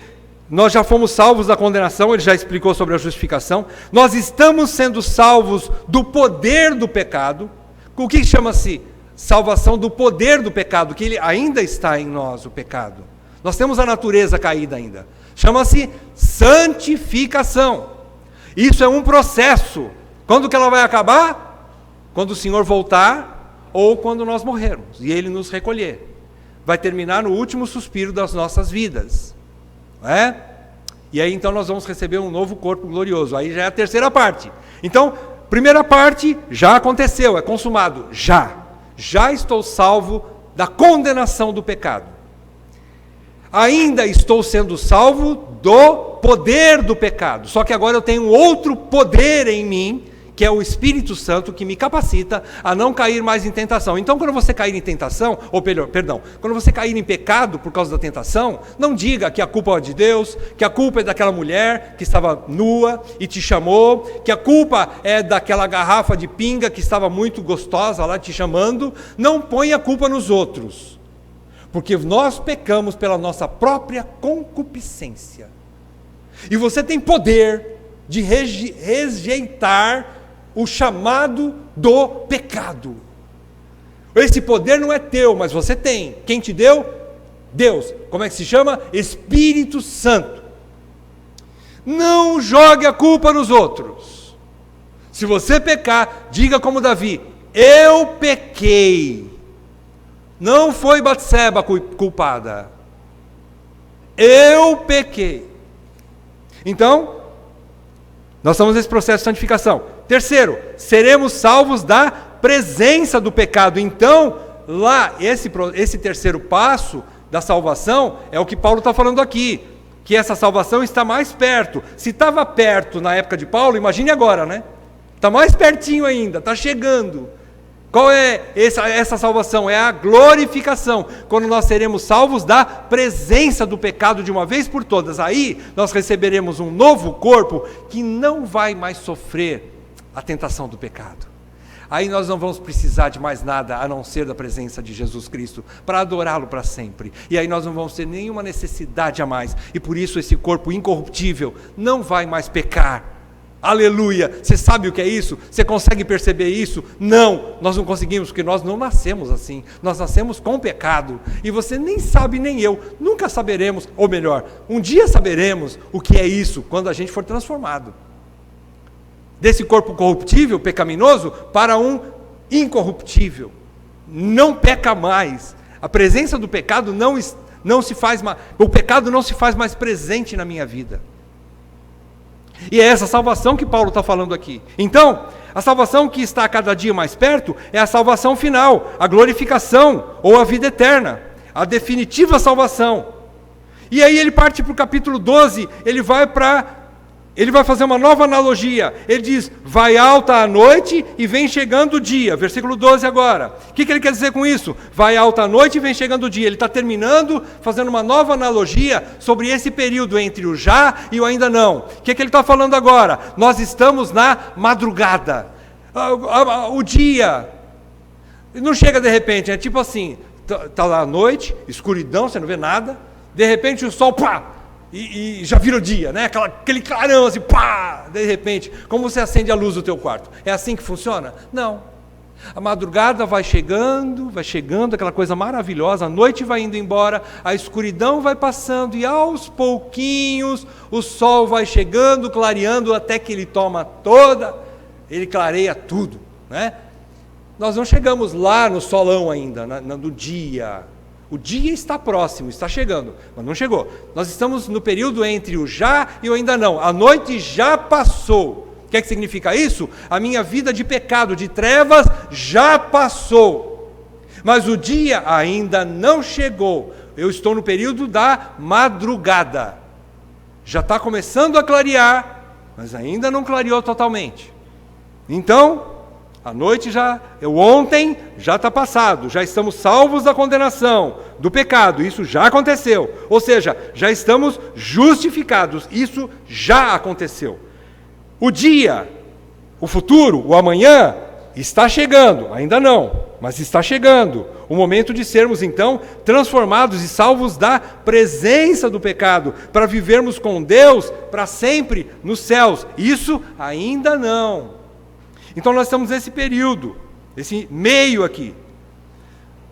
nós já fomos salvos da condenação, ele já explicou sobre a justificação. Nós estamos sendo salvos do poder do pecado. O que chama-se salvação do poder do pecado? Que ele ainda está em nós, o pecado. Nós temos a natureza caída ainda. Chama-se santificação. Isso é um processo. Quando que ela vai acabar? Quando o Senhor voltar ou quando nós morrermos e Ele nos recolher. Vai terminar no último suspiro das nossas vidas. Não é? E aí então nós vamos receber um novo corpo glorioso. Aí já é a terceira parte. Então, primeira parte já aconteceu, é consumado. Já estou salvo da condenação do pecado. Ainda estou sendo salvo do poder do pecado. Só que agora eu tenho outro poder em mim, que é o Espírito Santo, que me capacita a não cair mais em tentação. Então, quando você cair em tentação, quando você cair em pecado por causa da tentação, não diga que a culpa é de Deus, que a culpa é daquela mulher que estava nua e te chamou, que a culpa é daquela garrafa de pinga que estava muito gostosa lá te chamando. Não ponha a culpa nos outros, porque nós pecamos pela nossa própria concupiscência. E você tem poder de rejeitar o chamado do pecado. Esse poder não é teu, mas você tem. Quem te deu? Deus. Como é que se chama? Espírito Santo. Não jogue a culpa nos outros. Se você pecar, diga como Davi: eu pequei. Não foi Batseba culpada. Eu pequei. Então, nós estamos nesse processo de santificação. Terceiro, seremos salvos da presença do pecado. Então, lá, esse terceiro passo da salvação é o que Paulo está falando aqui, que essa salvação está mais perto. Se estava perto na época de Paulo, imagine agora, né? Está mais pertinho ainda, está chegando. Qual é essa salvação? É a glorificação, quando nós seremos salvos da presença do pecado de uma vez por todas. Aí nós receberemos um novo corpo que não vai mais sofrer a tentação do pecado. Aí nós não vamos precisar de mais nada a não ser da presença de Jesus Cristo para adorá-lo para sempre. E aí nós não vamos ter nenhuma necessidade a mais. E por isso esse corpo incorruptível não vai mais pecar. Aleluia! Você sabe o que é isso? Você consegue perceber isso? Não, nós não conseguimos, porque nós não nascemos assim. Nós nascemos com pecado. E você nem sabe, nem eu. Nunca saberemos, ou melhor, um dia saberemos o que é isso, quando a gente for transformado. Desse corpo corruptível, pecaminoso, para um incorruptível. Não peca mais. A presença do pecado não se faz mais. O pecado não se faz mais presente na minha vida. E é essa salvação que Paulo está falando aqui. Então, a salvação que está cada dia mais perto é a salvação final, a glorificação ou a vida eterna, a definitiva salvação. E aí ele parte para o capítulo 12, ele vai fazer uma nova analogia. Ele diz: vai alta a noite e vem chegando o dia. Versículo 12 agora. O que ele quer dizer com isso? Vai alta a noite e vem chegando o dia. Ele está terminando, fazendo uma nova analogia sobre esse período entre o já e o ainda não. O que ele está falando agora? Nós estamos na madrugada. O dia não chega de repente, é tipo assim, está lá a noite, escuridão, você não vê nada. De repente o sol, pá! E já vira o dia, né? Aquele clarão assim, pá! De repente, como você acende a luz do teu quarto? É assim que funciona? Não. A madrugada vai chegando, aquela coisa maravilhosa, a noite vai indo embora, a escuridão vai passando e aos pouquinhos o sol vai chegando, clareando até que ele ele clareia tudo, né? Nós não chegamos lá no solão ainda, no dia. O dia está próximo, está chegando, mas não chegou. Nós estamos no período entre o já e o ainda não. A noite já passou. O que é que significa isso? A minha vida de pecado, de trevas, já passou. Mas o dia ainda não chegou. Eu estou no período da madrugada. Já está começando a clarear, mas ainda não clareou totalmente. Então, a noite ontem já está passado, já estamos salvos da condenação, do pecado, isso já aconteceu. Ou seja, já estamos justificados, isso já aconteceu. O dia, o futuro, o amanhã, está chegando, ainda não, mas está chegando. O momento de sermos, então, transformados e salvos da presença do pecado, para vivermos com Deus para sempre nos céus. Isso ainda não. Então nós estamos nesse período, esse meio aqui.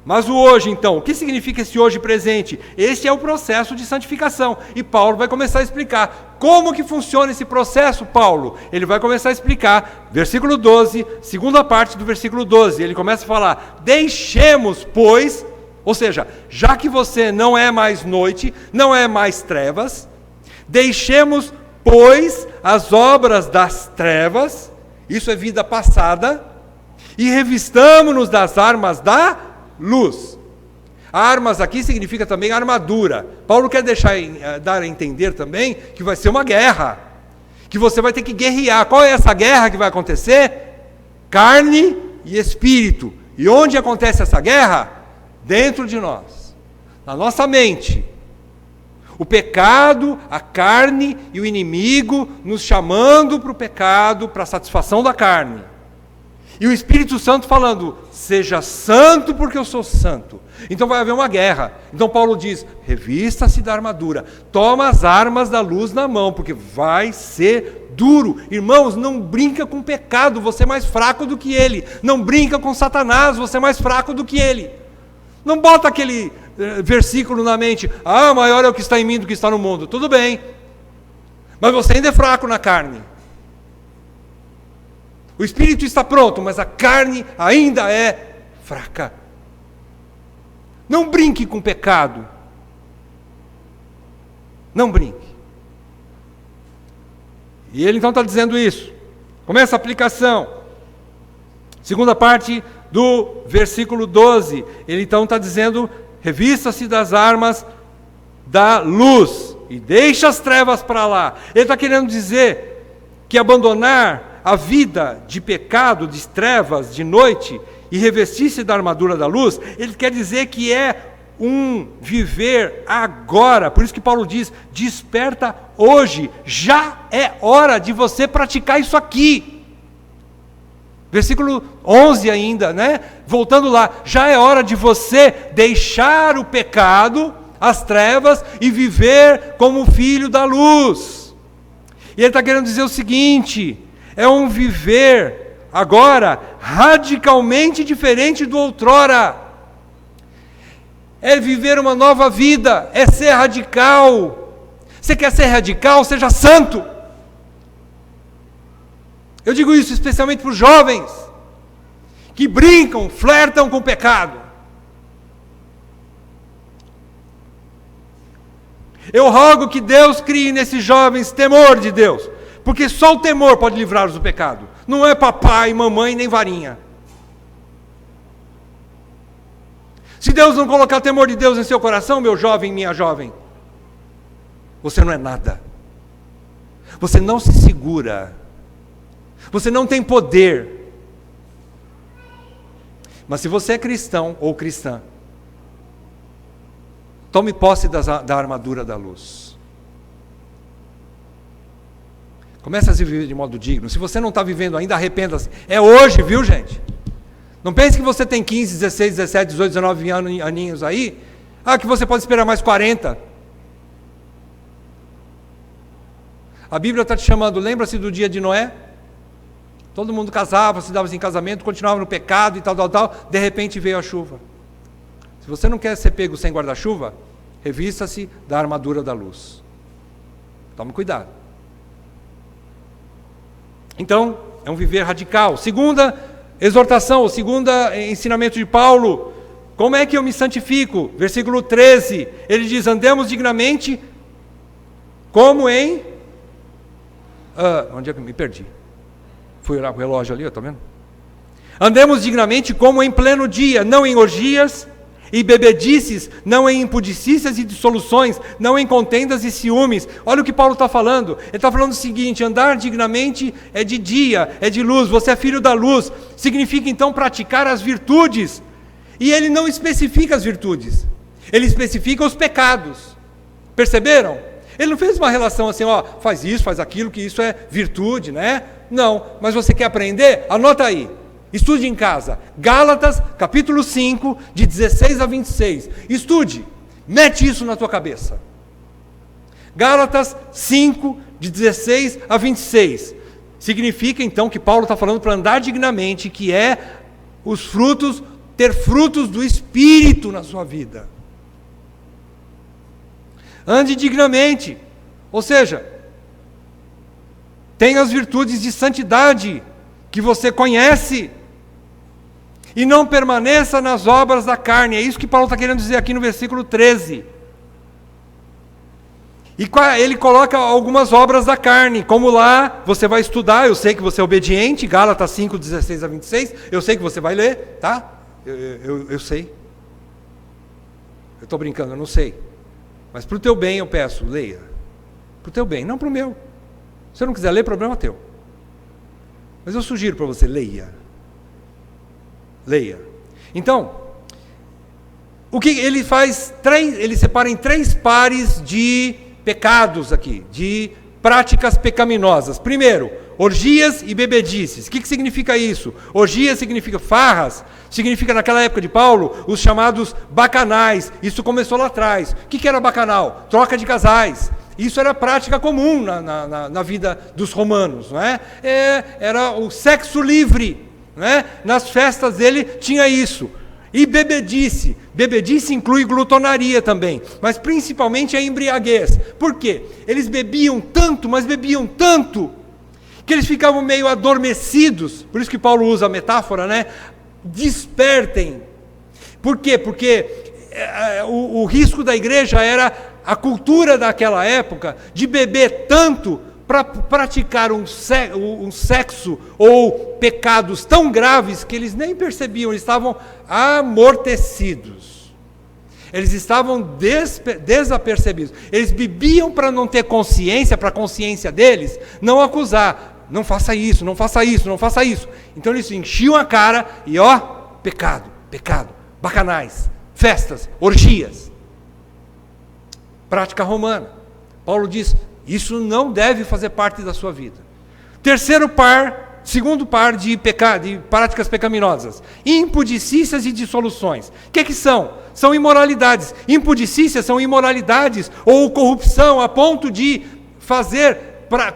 Mas o hoje, então, o que significa esse hoje presente? Esse é o processo de santificação. E Paulo vai começar a explicar como que funciona esse processo, Paulo. Ele vai começar a explicar, versículo 12, segunda parte do versículo 12. Ele começa a falar, deixemos, pois, ou seja, já que você não é mais noite, não é mais trevas, deixemos, pois, as obras das trevas, isso é vida passada, e revistamo-nos das armas da luz. Armas aqui significa também armadura. Paulo quer dar a entender também que vai ser uma guerra, que você vai ter que guerrear. Qual é essa guerra que vai acontecer? Carne e espírito. E onde acontece essa guerra? Dentro de nós, na nossa mente. O pecado, a carne e o inimigo nos chamando para o pecado, para a satisfação da carne. E o Espírito Santo falando, seja santo porque eu sou santo. Então vai haver uma guerra. Então Paulo diz, revista-se da armadura, toma as armas da luz na mão, porque vai ser duro. Irmãos, não brinca com o pecado, você é mais fraco do que ele. Não brinca com Satanás, você é mais fraco do que ele. Não bota aquele versículo na mente, maior é o que está em mim do que está no mundo. Tudo bem, mas você ainda é fraco na carne. O espírito está pronto, mas a carne ainda é fraca. Não brinque com o pecado. Não brinque. E ele então está dizendo isso. Começa a aplicação. Segunda parte do versículo 12. Ele então está dizendo, revista-se das armas da luz e deixa as trevas para lá. Ele está querendo dizer que abandonar a vida de pecado, de trevas, de noite, e revestir-se da armadura da luz, ele quer dizer que é um viver agora. Por isso que Paulo diz, desperta hoje, já é hora de você praticar isso aqui. Versículo 11 ainda, né? Voltando lá, já é hora de você deixar o pecado, as trevas, e viver como filho da luz. E ele está querendo dizer o seguinte, é um viver agora radicalmente diferente do outrora. É viver uma nova vida, é ser radical. Você quer ser radical? Seja santo. Eu digo isso especialmente para os jovens que brincam, flertam com o pecado. Eu rogo que Deus crie nesses jovens temor de Deus. Porque só o temor pode livrá-los do pecado. Não é papai, mamãe, nem varinha. Se Deus não colocar temor de Deus em seu coração, meu jovem, minha jovem, você não é nada. Você não se segura. Você não tem poder. Mas se você é cristão ou cristã, tome posse da armadura da luz. Comece a viver de modo digno. Se você não está vivendo ainda, arrependa-se. É hoje, viu, gente? Não pense que você tem 15, 16, 17, 18, 19 aninhos aí, que você pode esperar mais 40. A Bíblia está te chamando, lembra-se do dia de Noé? Todo mundo casava, se dava em casamento, continuava no pecado e tal. De repente veio a chuva. Se você não quer ser pego sem guarda-chuva, revista-se da armadura da luz. Tome cuidado. Então, é um viver radical. Segunda exortação, segunda ensinamento de Paulo. Como é que eu me santifico? Versículo 13. Ele diz, andemos dignamente como em... onde é que eu me perdi? Fui olhar o relógio ali, está vendo? Andemos dignamente como em pleno dia, não em orgias e bebedices, não em impudicícias e dissoluções, não em contendas e ciúmes. Olha o que Paulo está falando. Ele está falando o seguinte: andar dignamente é de dia, é de luz, você é filho da luz. Significa então praticar as virtudes. E ele não especifica as virtudes, ele especifica os pecados. Perceberam? Ele não fez uma relação assim, ó, faz isso, faz aquilo, que isso é virtude, né? Não, mas você quer aprender? Anota aí. Estude em casa, Gálatas, capítulo 5, de 16 a 26. Estude, mete isso na tua cabeça. Gálatas 5, de 16 a 26. Significa então que Paulo está falando para andar dignamente, que é os frutos, ter frutos do Espírito na sua vida. Ande dignamente, ou seja, tenha as virtudes de santidade que você conhece, e não permaneça nas obras da carne. É isso que Paulo está querendo dizer aqui no versículo 13. E ele coloca algumas obras da carne, como lá você vai estudar. Eu sei que você é obediente, Gálatas 5, 16 a 26, eu sei que você vai ler, tá? Eu sei. Eu estou brincando, eu não sei. Mas para o teu bem eu peço, leia. Para o teu bem, não para o meu. Se você não quiser ler, problema teu. Mas eu sugiro para você, leia. Leia. Então, o que ele faz? Ele separa em 3 pares de pecados aqui, de práticas pecaminosas. Primeiro, orgias e bebedices. O que significa isso? Orgias significa farras, significa naquela época de Paulo, os chamados bacanais. Isso começou lá atrás. O que era bacanal? Troca de casais. Isso era prática comum na vida dos romanos, não é? Era o sexo livre, não é? Nas festas dele tinha isso. E bebedice. Bebedice inclui glutonaria também, mas principalmente a embriaguez. Por quê? Eles bebiam tanto, mas bebiam tanto, que eles ficavam meio adormecidos. Por isso que Paulo usa a metáfora, né? Despertem. Por quê? Porque o risco da igreja era a cultura daquela época de beber tanto para praticar um sexo ou pecados tão graves que eles nem percebiam, eles estavam amortecidos. Eles estavam desapercebidos. Eles bebiam para não ter consciência, para a consciência deles não acusar. Não faça isso, não faça isso, não faça isso. Então eles enchiam a cara e ó, pecado, bacanais, festas, orgias. Prática romana. Paulo diz, isso não deve fazer parte da sua vida. Segundo par de práticas pecaminosas, impudicícias e dissoluções. O que são? São imoralidades. Impudicícias são imoralidades ou corrupção a ponto de fazer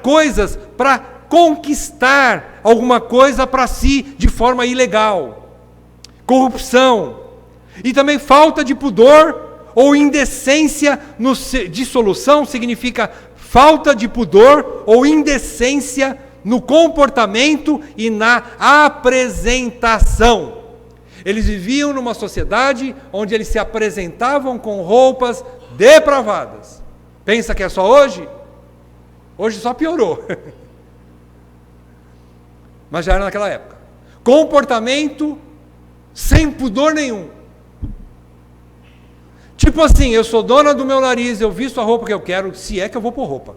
coisas para conquistar alguma coisa para si de forma ilegal. Corrupção. E também falta de pudor ou indecência. Dissolução significa falta de pudor ou indecência no comportamento e na apresentação. Eles viviam numa sociedade onde eles se apresentavam com roupas depravadas. Pensa que é só hoje? Hoje só piorou. Mas já era naquela época. Comportamento sem pudor nenhum. Tipo assim, eu sou dona do meu nariz, eu visto a roupa que eu quero, se é que eu vou pôr roupa.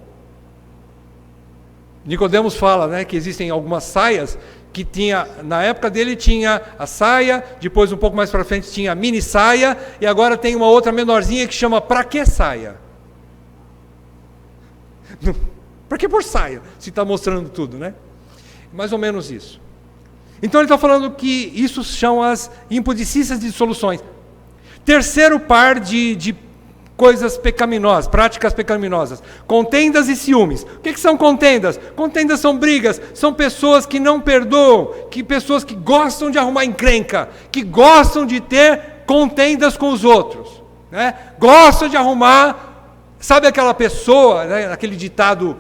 Nicodemos fala, né, que existem algumas saias que tinha, na época dele tinha a saia, depois um pouco mais para frente tinha a mini saia, e agora tem uma outra menorzinha que chama pra que saia? Para que por saia? Se está mostrando tudo, né? Mais ou menos isso. Então ele está falando que isso são as impudicícias de dissoluções. Terceiro par de coisas pecaminosas, práticas pecaminosas. Contendas e ciúmes. O que são contendas? Contendas são brigas, são pessoas que não perdoam, pessoas que gostam de arrumar encrenca, que gostam de ter contendas com os outros, né? Gostam de arrumar, sabe aquela pessoa, né? Aquele ditado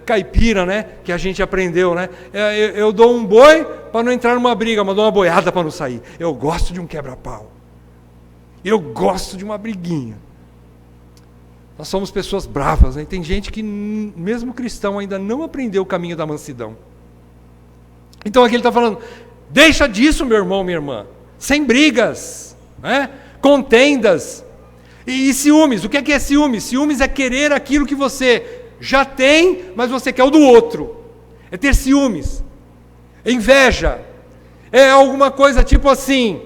caipira, né? Que a gente aprendeu, né? Eu dou um boi para não entrar numa briga, mas dou uma boiada para não sair. Eu gosto de um quebra-pau. Eu gosto de uma briguinha. Nós somos pessoas bravas, né? Tem gente que, mesmo cristão, ainda não aprendeu o caminho da mansidão. Então aqui ele está falando, Deixa disso, meu irmão, minha irmã. Sem brigas, né? Contendas. E ciúmes. O que é ciúmes? Ciúmes é querer aquilo que você já tem, mas você quer o do outro. É ter ciúmes. Inveja. É alguma coisa tipo assim: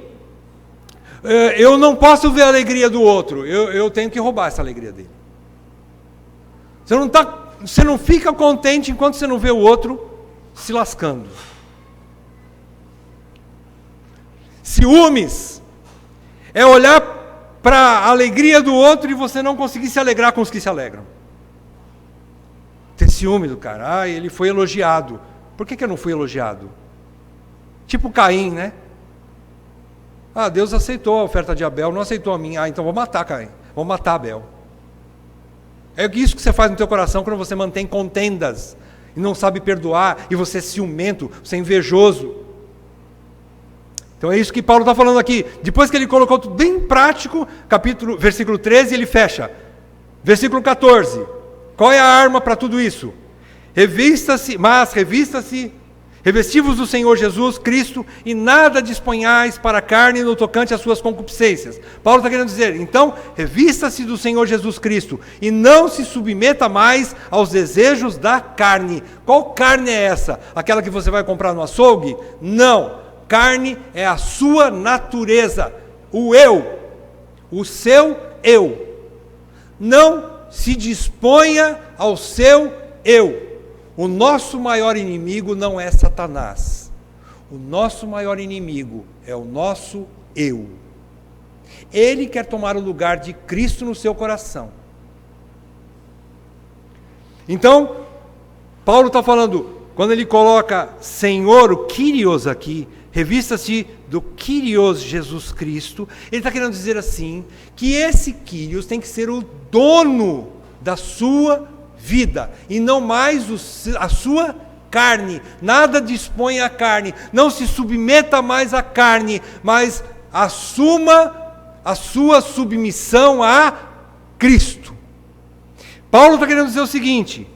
eu não posso ver a alegria do outro, eu tenho que roubar essa alegria dele. Você não fica contente enquanto você não vê o outro se lascando. Ciúmes é olhar para a alegria do outro e você não conseguir se alegrar com os que se alegram. Ter ciúme do cara. Ele foi elogiado. Por que eu não fui elogiado? Tipo Caim, né? Deus aceitou a oferta de Abel, não aceitou a minha. Então vou matar Caim, vou matar Abel. É isso que você faz no teu coração quando você mantém contendas e não sabe perdoar, e você é ciumento, você é invejoso. Então é isso que Paulo está falando aqui. Depois que ele colocou tudo bem prático, versículo 13, ele fecha. Versículo 14. Qual é a arma para tudo isso? Revesti-vos do Senhor Jesus Cristo, e nada disponhais para a carne no tocante às suas concupiscências. Paulo está querendo dizer, então, revista-se do Senhor Jesus Cristo, e não se submeta mais aos desejos da carne. Qual carne é essa? Aquela que você vai comprar no açougue? Não. Carne é a sua natureza, o eu, o seu eu. Não se disponha ao seu eu. O nosso maior inimigo não é Satanás. O nosso maior inimigo é o nosso eu. Ele quer tomar o lugar de Cristo no seu coração. Então, Paulo está falando, quando ele coloca Senhor, o Kyrios aqui, revista-se do Kyrios Jesus Cristo, ele está querendo dizer assim, que esse Kyrios tem que ser o dono da sua vida, e não mais a sua carne. Nada dispõe a carne, não se submeta mais à carne, mas assuma a sua submissão a Cristo. Paulo está querendo dizer o seguinte: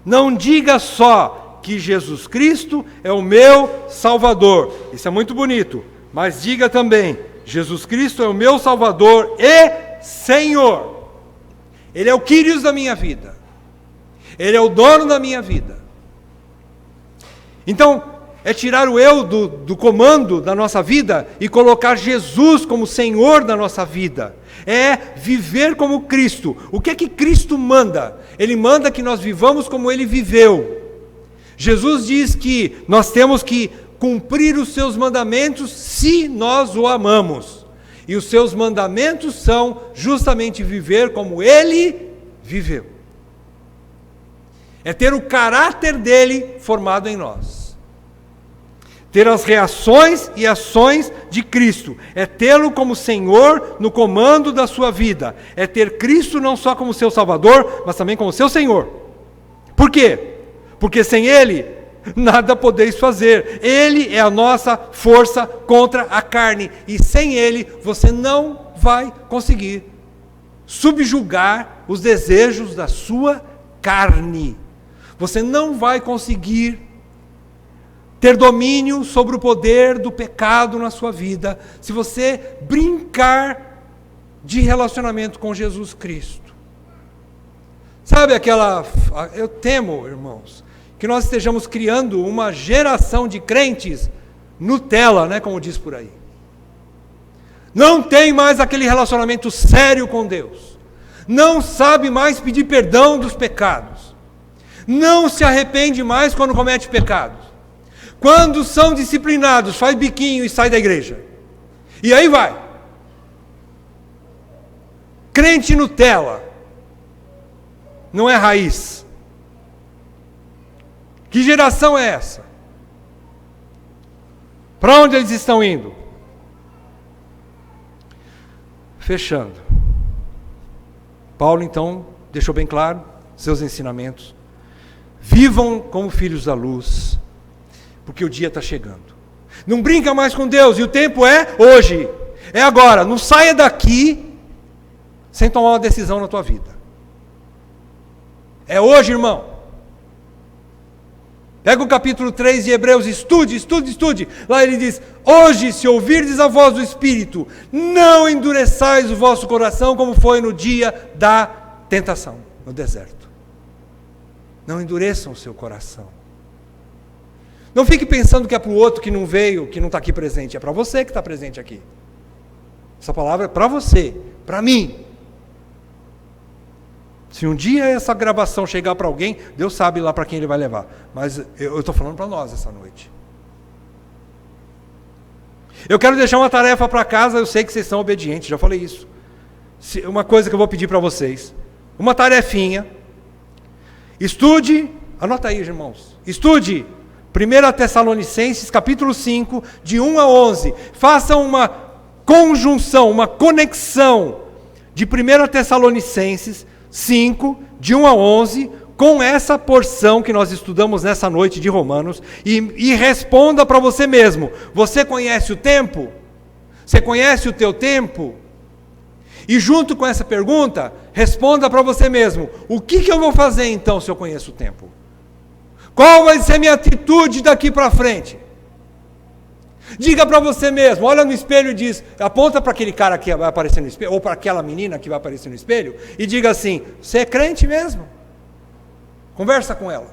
não diga só que Jesus Cristo é o meu Salvador, isso é muito bonito, mas diga também, Jesus Cristo é o meu Salvador e Senhor. Ele é o Kyrios da minha vida. Ele é o dono da minha vida. Então, é tirar o eu do comando da nossa vida e colocar Jesus como Senhor da nossa vida. É viver como Cristo. O que é que Cristo manda? Ele manda que nós vivamos como Ele viveu. Jesus diz que nós temos que cumprir os seus mandamentos se nós o amamos. E os seus mandamentos são justamente viver como Ele viveu. É ter o caráter dele formado em nós. Ter as reações e ações de Cristo. É tê-lo como Senhor no comando da sua vida. É ter Cristo não só como seu Salvador, mas também como seu Senhor. Por quê? Porque sem Ele, nada podeis fazer. Ele é a nossa força contra a carne. E sem Ele, você não vai conseguir subjugar os desejos da sua carne. Você não vai conseguir ter domínio sobre o poder do pecado na sua vida se você brincar de relacionamento com Jesus Cristo. Sabe eu temo, irmãos, que nós estejamos criando uma geração de crentes Nutella, né, como diz por aí. Não tem mais aquele relacionamento sério com Deus. Não sabe mais pedir perdão dos pecados. Não se arrepende mais quando comete pecados. Quando são disciplinados, faz biquinho e sai da igreja. E aí vai. Crente Nutella. Não é raiz. Que geração é essa? Para onde eles estão indo? Fechando. Paulo então deixou bem claro seus ensinamentos. Vivam como filhos da luz, porque o dia está chegando. Não brinca mais com Deus, e o tempo é hoje, é agora. Não saia daqui sem tomar uma decisão na tua vida. É hoje, irmão. Pega o capítulo 3 de Hebreus, estude. Lá ele diz: hoje, se ouvirdes a voz do Espírito, não endureçais o vosso coração, como foi no dia da tentação, no deserto. Não endureçam o seu coração. Não fique pensando que é para o outro que não veio, que não está aqui presente. É para você que está presente aqui. Essa palavra é para você, para mim. Se um dia essa gravação chegar para alguém, Deus sabe lá para quem ele vai levar. Mas eu estou falando para nós essa noite. Eu quero deixar uma tarefa para casa, eu sei que vocês são obedientes, já falei isso. Uma coisa que eu vou pedir para vocês. Uma tarefinha. Estude, anota aí, irmãos. Estude 1 Tessalonicenses, capítulo 5, de 1 a 11. Faça uma conjunção, uma conexão de 1 Tessalonicenses 5, de 1 a 11, com essa porção que nós estudamos nessa noite de Romanos, e responda para você mesmo: você conhece o tempo? Você conhece o teu tempo? E junto com essa pergunta, responda para você mesmo: o que eu vou fazer então se eu conheço o tempo? Qual vai ser a minha atitude daqui para frente? Diga para você mesmo, olha no espelho e diz, aponta para aquele cara que vai aparecer no espelho, ou para aquela menina que vai aparecer no espelho, e diga assim: você é crente mesmo? Conversa com ela,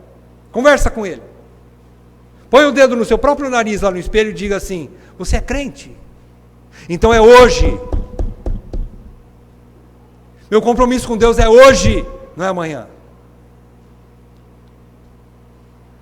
conversa com ele. Põe o dedo no seu próprio nariz lá no espelho e diga assim: você é crente? Então é hoje. Meu compromisso com Deus é hoje, não é amanhã.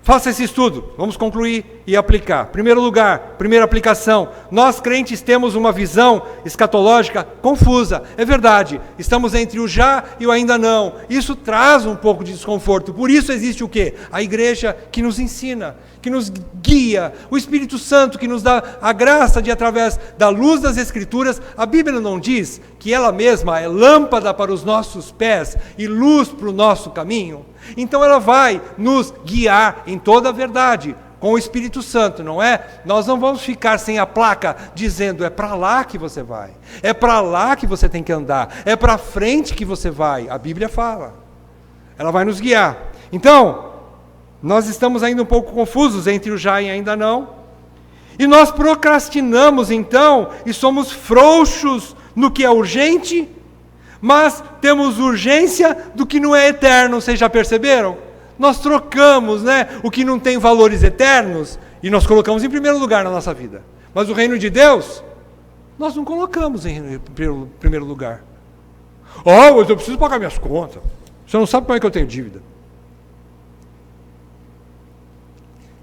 Faça esse estudo, vamos concluir e aplicar. Primeiro lugar, primeira aplicação, nós crentes temos uma visão escatológica confusa, é verdade, estamos entre o já e o ainda não, isso traz um pouco de desconforto, por isso existe o quê? A igreja que nos ensina, que nos guia, o Espírito Santo que nos dá a graça de, através da luz das Escrituras, a Bíblia não diz que ela mesma é lâmpada para os nossos pés e luz para o nosso caminho? Então ela vai nos guiar em toda a verdade, com o Espírito Santo, não é? Nós não vamos ficar sem a placa dizendo: é para lá que você vai, é para lá que você tem que andar, é para frente que você vai. A Bíblia fala, ela vai nos guiar. Então, nós estamos ainda um pouco confusos entre o já e ainda não, e nós procrastinamos então, e somos frouxos no que é urgente, mas temos urgência do que não é eterno. Vocês já perceberam? Nós trocamos, o que não tem valores eternos, e nós colocamos em primeiro lugar na nossa vida. Mas o reino de Deus, nós não colocamos em primeiro lugar. Mas eu preciso pagar minhas contas. Você não sabe como é que eu tenho dívida.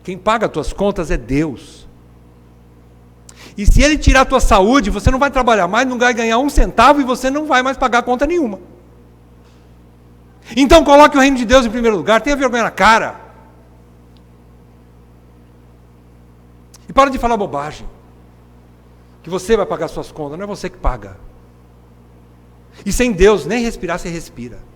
Quem paga as tuas contas é Deus. E se Ele tirar a tua saúde, você não vai trabalhar mais, não vai ganhar um centavo e você não vai mais pagar conta nenhuma. Então coloque o reino de Deus em primeiro lugar, tenha vergonha na cara. E para de falar bobagem. Que você vai pagar suas contas, não é você que paga. E sem Deus, nem respirar você respira.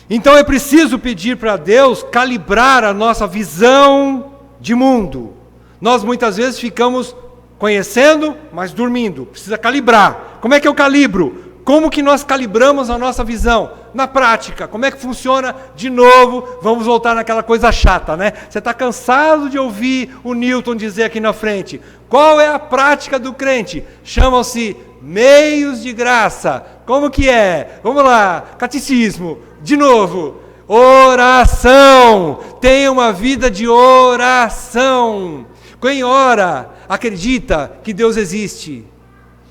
Então é preciso pedir para Deus calibrar a nossa visão de mundo. Nós muitas vezes ficamos conhecendo, mas dormindo. Precisa calibrar. Como é que eu calibro? Como que nós calibramos a nossa visão? Na prática, como é que funciona? De novo, vamos voltar naquela coisa chata, Você está cansado de ouvir o Newton dizer aqui na frente. Qual é a prática do crente? Chamam-se meios de graça. Como que é? Vamos lá, catecismo. De novo, oração. Tenha uma vida de oração. Quem ora, acredita que Deus existe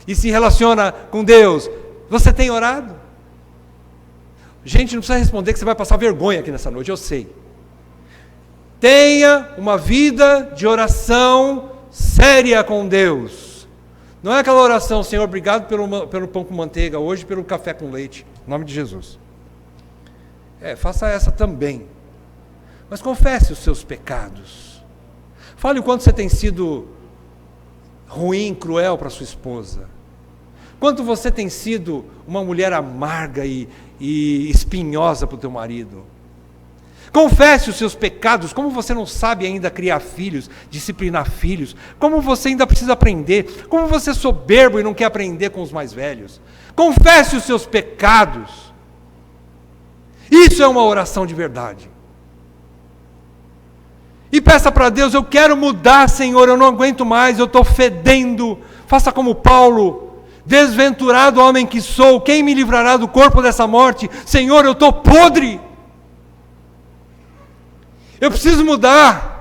e se relaciona com Deus. Você tem orado? Gente, não precisa responder que você vai passar vergonha aqui nessa noite, eu sei. Tenha uma vida de oração séria com Deus. Não é aquela oração: Senhor, obrigado pelo pão com manteiga hoje, pelo café com leite. Em nome de Jesus. Faça essa também. Mas confesse os seus pecados. Fale o quanto você tem sido ruim, cruel para sua esposa. Quanto você tem sido uma mulher amarga e espinhosa para o teu marido. Confesse os seus pecados. Como você não sabe ainda criar filhos, disciplinar filhos. Como você ainda precisa aprender. Como você é soberbo e não quer aprender com os mais velhos. Confesse os seus pecados. Isso é uma oração de verdade. E peça para Deus: eu quero mudar, Senhor, eu não aguento mais, eu estou fedendo. Faça como Paulo: desventurado homem que sou, quem me livrará do corpo dessa morte? Senhor, eu estou podre. Eu preciso mudar.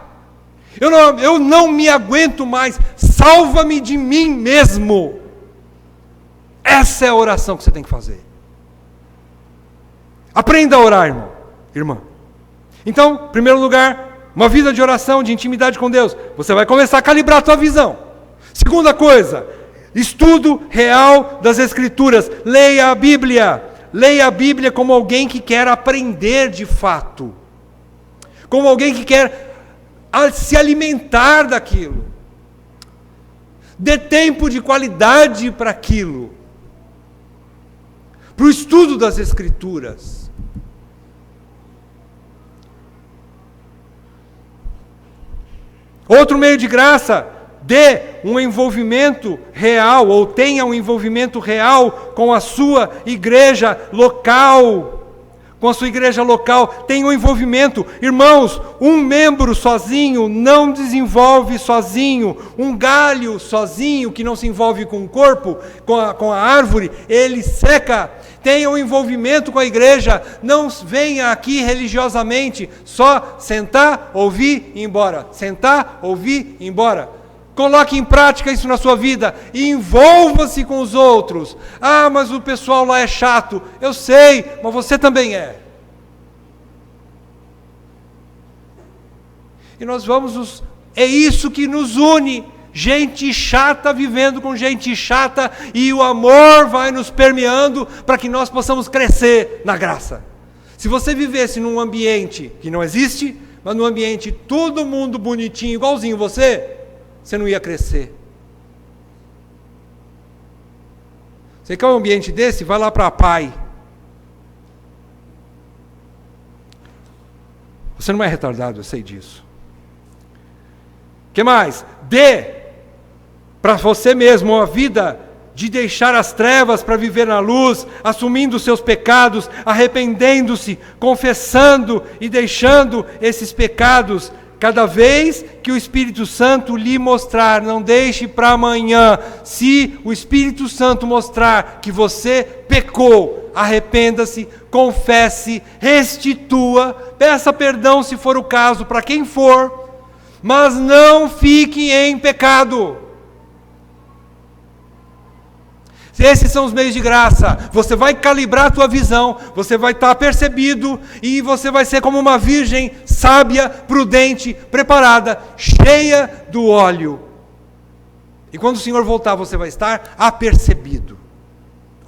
Eu não me aguento mais. Salva-me de mim mesmo. Essa é a oração que você tem que fazer. Aprenda a orar, irmão, irmã. Então, em primeiro lugar, uma vida de oração, de intimidade com Deus. Você vai começar a calibrar a tua visão. Segunda coisa, estudo real das Escrituras. Leia a Bíblia. Leia a Bíblia como alguém que quer aprender de fato. Como alguém que quer se alimentar daquilo. Dê tempo de qualidade para aquilo. Para o estudo das Escrituras. Outro meio de graça: dê um envolvimento real, ou tenha um envolvimento real com a sua igreja local. Com a sua igreja local, tenha um envolvimento. Irmãos, um membro sozinho não desenvolve sozinho. Um galho sozinho, que não se envolve com o corpo, com a árvore, ele seca. Tenha um envolvimento com a igreja. Não venha aqui religiosamente, só sentar, ouvir e ir embora. Sentar, ouvir e ir embora. Coloque em prática isso na sua vida. E envolva-se com os outros. Ah, mas o pessoal lá é chato. Eu sei, mas você também é. E nós vamos... É isso que nos une. Gente chata vivendo com gente chata. E o amor vai nos permeando para que nós possamos crescer na graça. Se você vivesse num ambiente que não existe, mas num ambiente todo mundo bonitinho, igualzinho você não ia crescer. Você quer um ambiente desse? Vai lá para a PAI. Você não é retardado, eu sei disso. O que mais? Dê para você mesmo uma vida de deixar as trevas para viver na luz, assumindo os seus pecados, arrependendo-se, confessando e deixando esses pecados. Cada vez que o Espírito Santo lhe mostrar, não deixe para amanhã. Se o Espírito Santo mostrar que você pecou, arrependa-se, confesse, restitua, peça perdão se for o caso, para quem for, mas não fique em pecado. Esses são os meios de graça. Você vai calibrar a tua visão, você vai estar percebido e você vai ser como uma virgem sábia, prudente, preparada, cheia do óleo. E quando o Senhor voltar, você vai estar apercebido,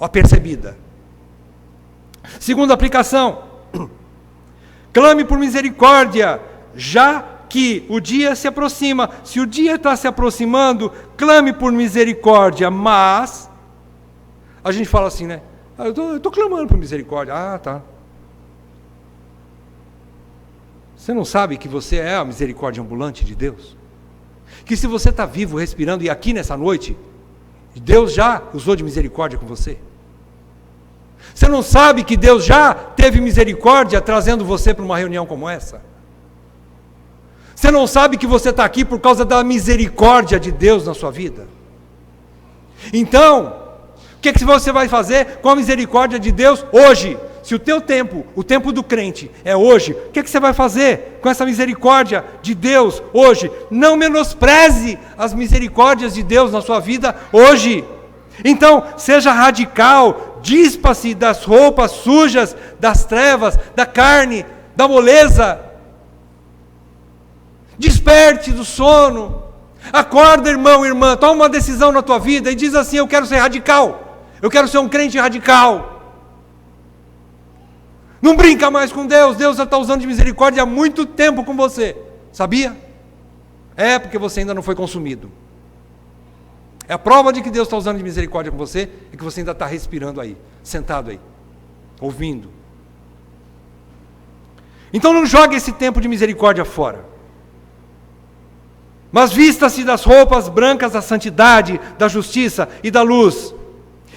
apercebida. Segunda aplicação: clame por misericórdia, já que o dia se aproxima. Se o dia está se aproximando, clame por misericórdia, mas... A gente fala assim, né? Eu estou clamando por misericórdia. Ah, tá. Você não sabe que você é a misericórdia ambulante de Deus? Que se você está vivo, respirando, e aqui nessa noite, Deus já usou de misericórdia com você? Você não sabe que Deus já teve misericórdia trazendo você para uma reunião como essa? Você não sabe que você está aqui por causa da misericórdia de Deus na sua vida? Então... o que você vai fazer com a misericórdia de Deus hoje? Se o teu tempo, o tempo do crente é hoje, o que você vai fazer com essa misericórdia de Deus hoje? Não menospreze as misericórdias de Deus na sua vida hoje. Então, seja radical, dispa-se das roupas sujas, das trevas, da carne, da moleza. Desperte do sono. Acorda, irmão, irmã, toma uma decisão na tua vida e diz assim: eu quero ser radical. Eu quero ser um crente radical. Não brinca mais com Deus. Deus já está usando de misericórdia há muito tempo com você. Sabia? É porque você ainda não foi consumido. É a prova de que Deus está usando de misericórdia com você, é que você ainda está respirando aí, sentado aí, ouvindo. Então não jogue esse tempo de misericórdia fora. Mas vista-se das roupas brancas da santidade, da justiça e da luz.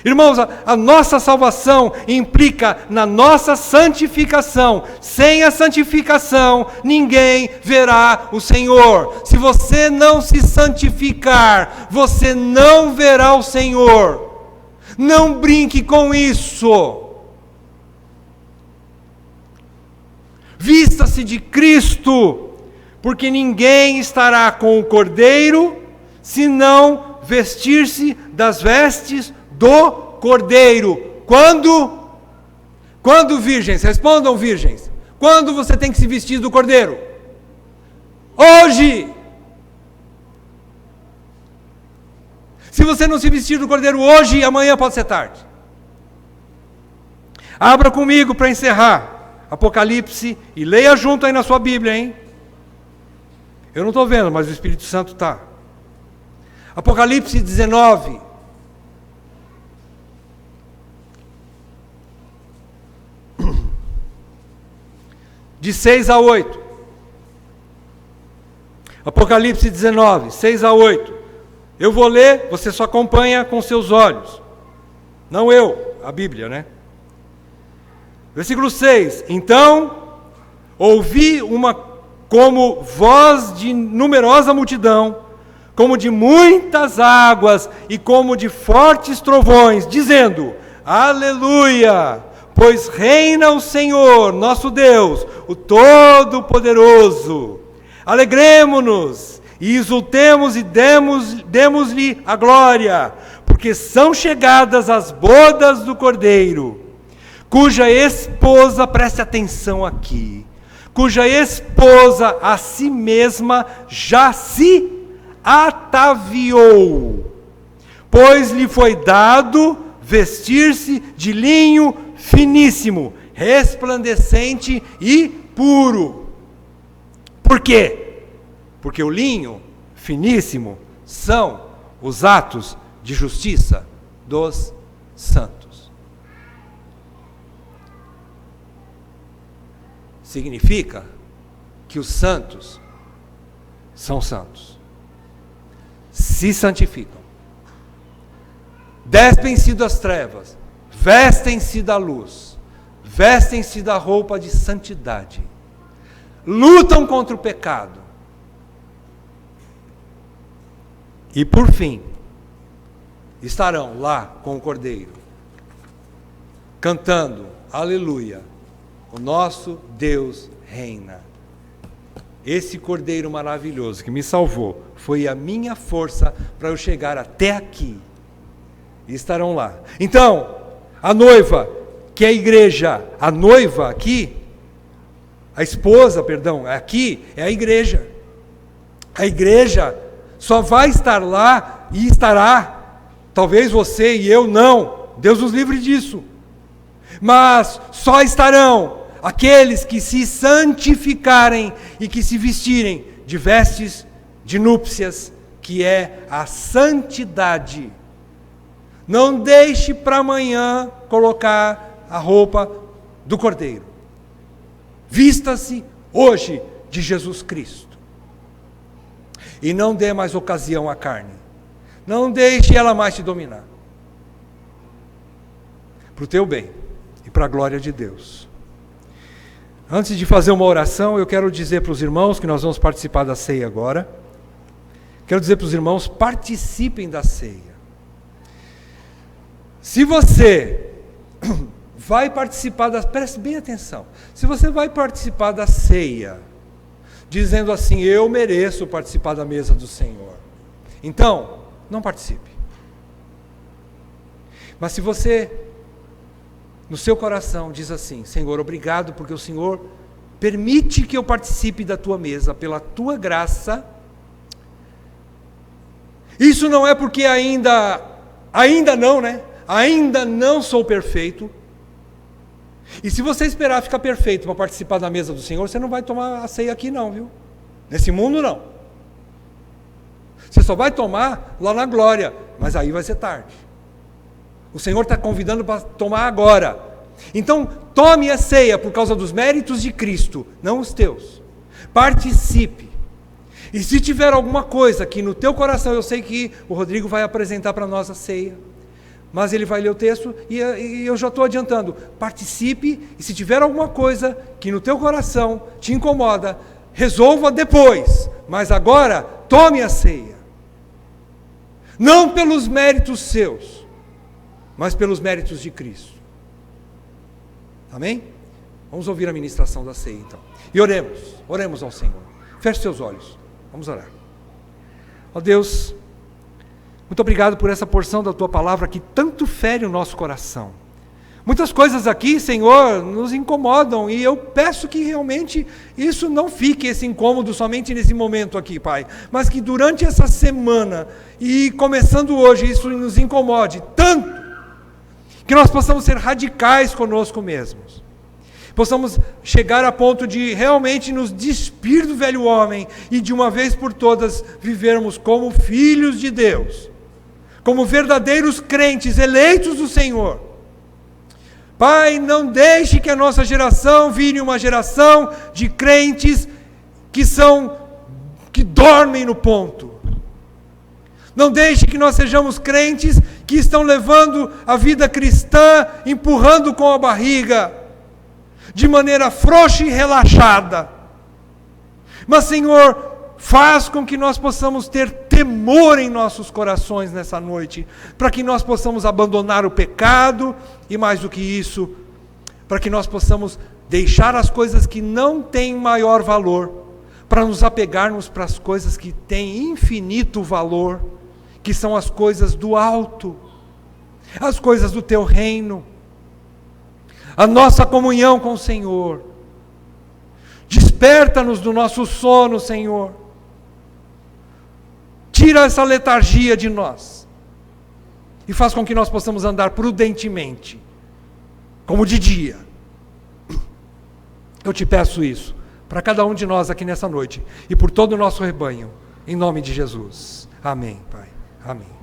Irmãos, a nossa salvação implica na nossa santificação. Sem a santificação, ninguém verá o Senhor. Se você não se santificar, você não verá o Senhor. Não brinque com isso. Vista-se de Cristo, porque ninguém estará com o Cordeiro, se não vestir-se das vestes do Cordeiro. Quando? Quando, virgens? Respondam, virgens. Quando você tem que se vestir do Cordeiro? Hoje! Se você não se vestir do Cordeiro hoje, amanhã pode ser tarde. Abra comigo para encerrar Apocalipse e leia junto aí na sua Bíblia, hein? Eu não estou vendo, mas o Espírito Santo está. Apocalipse 19. De 6 a 8. Apocalipse 19, 6 a 8. Eu vou ler, você só acompanha com seus olhos. Não eu, a Bíblia, né? Versículo 6. Então, ouvi uma como voz de numerosa multidão, como de muitas águas e como de fortes trovões, dizendo: Aleluia! Pois reina o Senhor, nosso Deus, o Todo-Poderoso. Alegremo-nos e exultemos e demos-lhe a glória, porque são chegadas as bodas do Cordeiro, cuja esposa, preste atenção aqui, cuja esposa a si mesma já se ataviou, pois lhe foi dado vestir-se de linho finíssimo, resplandecente e puro. Por quê? Porque o linho finíssimo são os atos de justiça dos santos. Significa que os santos são santos. Se santificam. Despem-se das trevas, vestem-se da luz, vestem-se da roupa de santidade, lutam contra o pecado. E por fim, estarão lá com o Cordeiro, cantando, aleluia, o nosso Deus reina. Esse Cordeiro maravilhoso que me salvou, foi a minha força para eu chegar até aqui. E estarão lá. Então, a noiva, que é a igreja, a noiva aqui, a esposa, perdão, aqui é a igreja. A igreja só vai estar lá e estará, talvez você e eu não, Deus nos livre disso. Mas só estarão aqueles que se santificarem e que se vestirem de vestes de núpcias, que é a santidade. Não deixe para amanhã colocar a roupa do Cordeiro. Vista-se hoje de Jesus Cristo. E não dê mais ocasião à carne. Não deixe ela mais te dominar. Para o teu bem e para a glória de Deus. Antes de fazer uma oração, eu quero dizer para os irmãos que nós vamos participar da ceia agora. Quero dizer para os irmãos, participem da ceia. Se você vai participar da... Preste bem atenção. Se você vai participar da ceia, dizendo assim, eu mereço participar da mesa do Senhor, então, não participe. Mas se você, no seu coração, diz assim, Senhor, obrigado porque o Senhor permite que eu participe da tua mesa, pela tua graça. Isso não é porque ainda não, né? Ainda não sou perfeito. E se você esperar ficar perfeito para participar da mesa do Senhor, você não vai tomar a ceia aqui não, viu? Nesse mundo não. Você só vai tomar lá na glória, mas aí vai ser tarde. O Senhor está convidando para tomar agora. Então, tome a ceia por causa dos méritos de Cristo, não os teus. Participe. E se tiver alguma coisa que no teu coração, eu sei que o Rodrigo vai apresentar para nós a ceia, Mas ele vai ler o texto e eu já estou adiantando. Participe, e se tiver alguma coisa que no teu coração te incomoda, resolva depois. Mas agora, tome a ceia. Não pelos méritos seus, mas pelos méritos de Cristo. Amém? Vamos ouvir a ministração da ceia então. E oremos ao Senhor. Feche seus olhos. Vamos orar. Ó Deus, muito obrigado por essa porção da Tua palavra que tanto fere o nosso coração. Muitas coisas aqui, Senhor, nos incomodam e eu peço que realmente isso não fique, esse incômodo, somente nesse momento aqui, Pai. Mas que durante essa semana e começando hoje, isso nos incomode tanto que nós possamos ser radicais conosco mesmos. Possamos chegar a ponto de realmente nos despir do velho homem e de uma vez por todas vivermos como filhos de Deus. Como verdadeiros crentes, eleitos do Senhor. Pai, não deixe que a nossa geração vire uma geração de crentes que dormem no ponto. Não deixe que nós sejamos crentes que estão levando a vida cristã, empurrando com a barriga, de maneira frouxa e relaxada. Mas, Senhor, faz com que nós possamos ter temor em nossos corações nessa noite, para que nós possamos abandonar o pecado e, mais do que isso, para que nós possamos deixar as coisas que não têm maior valor, para nos apegarmos para as coisas que têm infinito valor, que são as coisas do alto, as coisas do Teu reino, a nossa comunhão com o Senhor. Desperta-nos do nosso sono, Senhor. Tira essa letargia de nós e faz com que nós possamos andar prudentemente, como de dia. Eu te peço isso para cada um de nós aqui nessa noite e por todo o nosso rebanho, em nome de Jesus. Amém, Pai. Amém.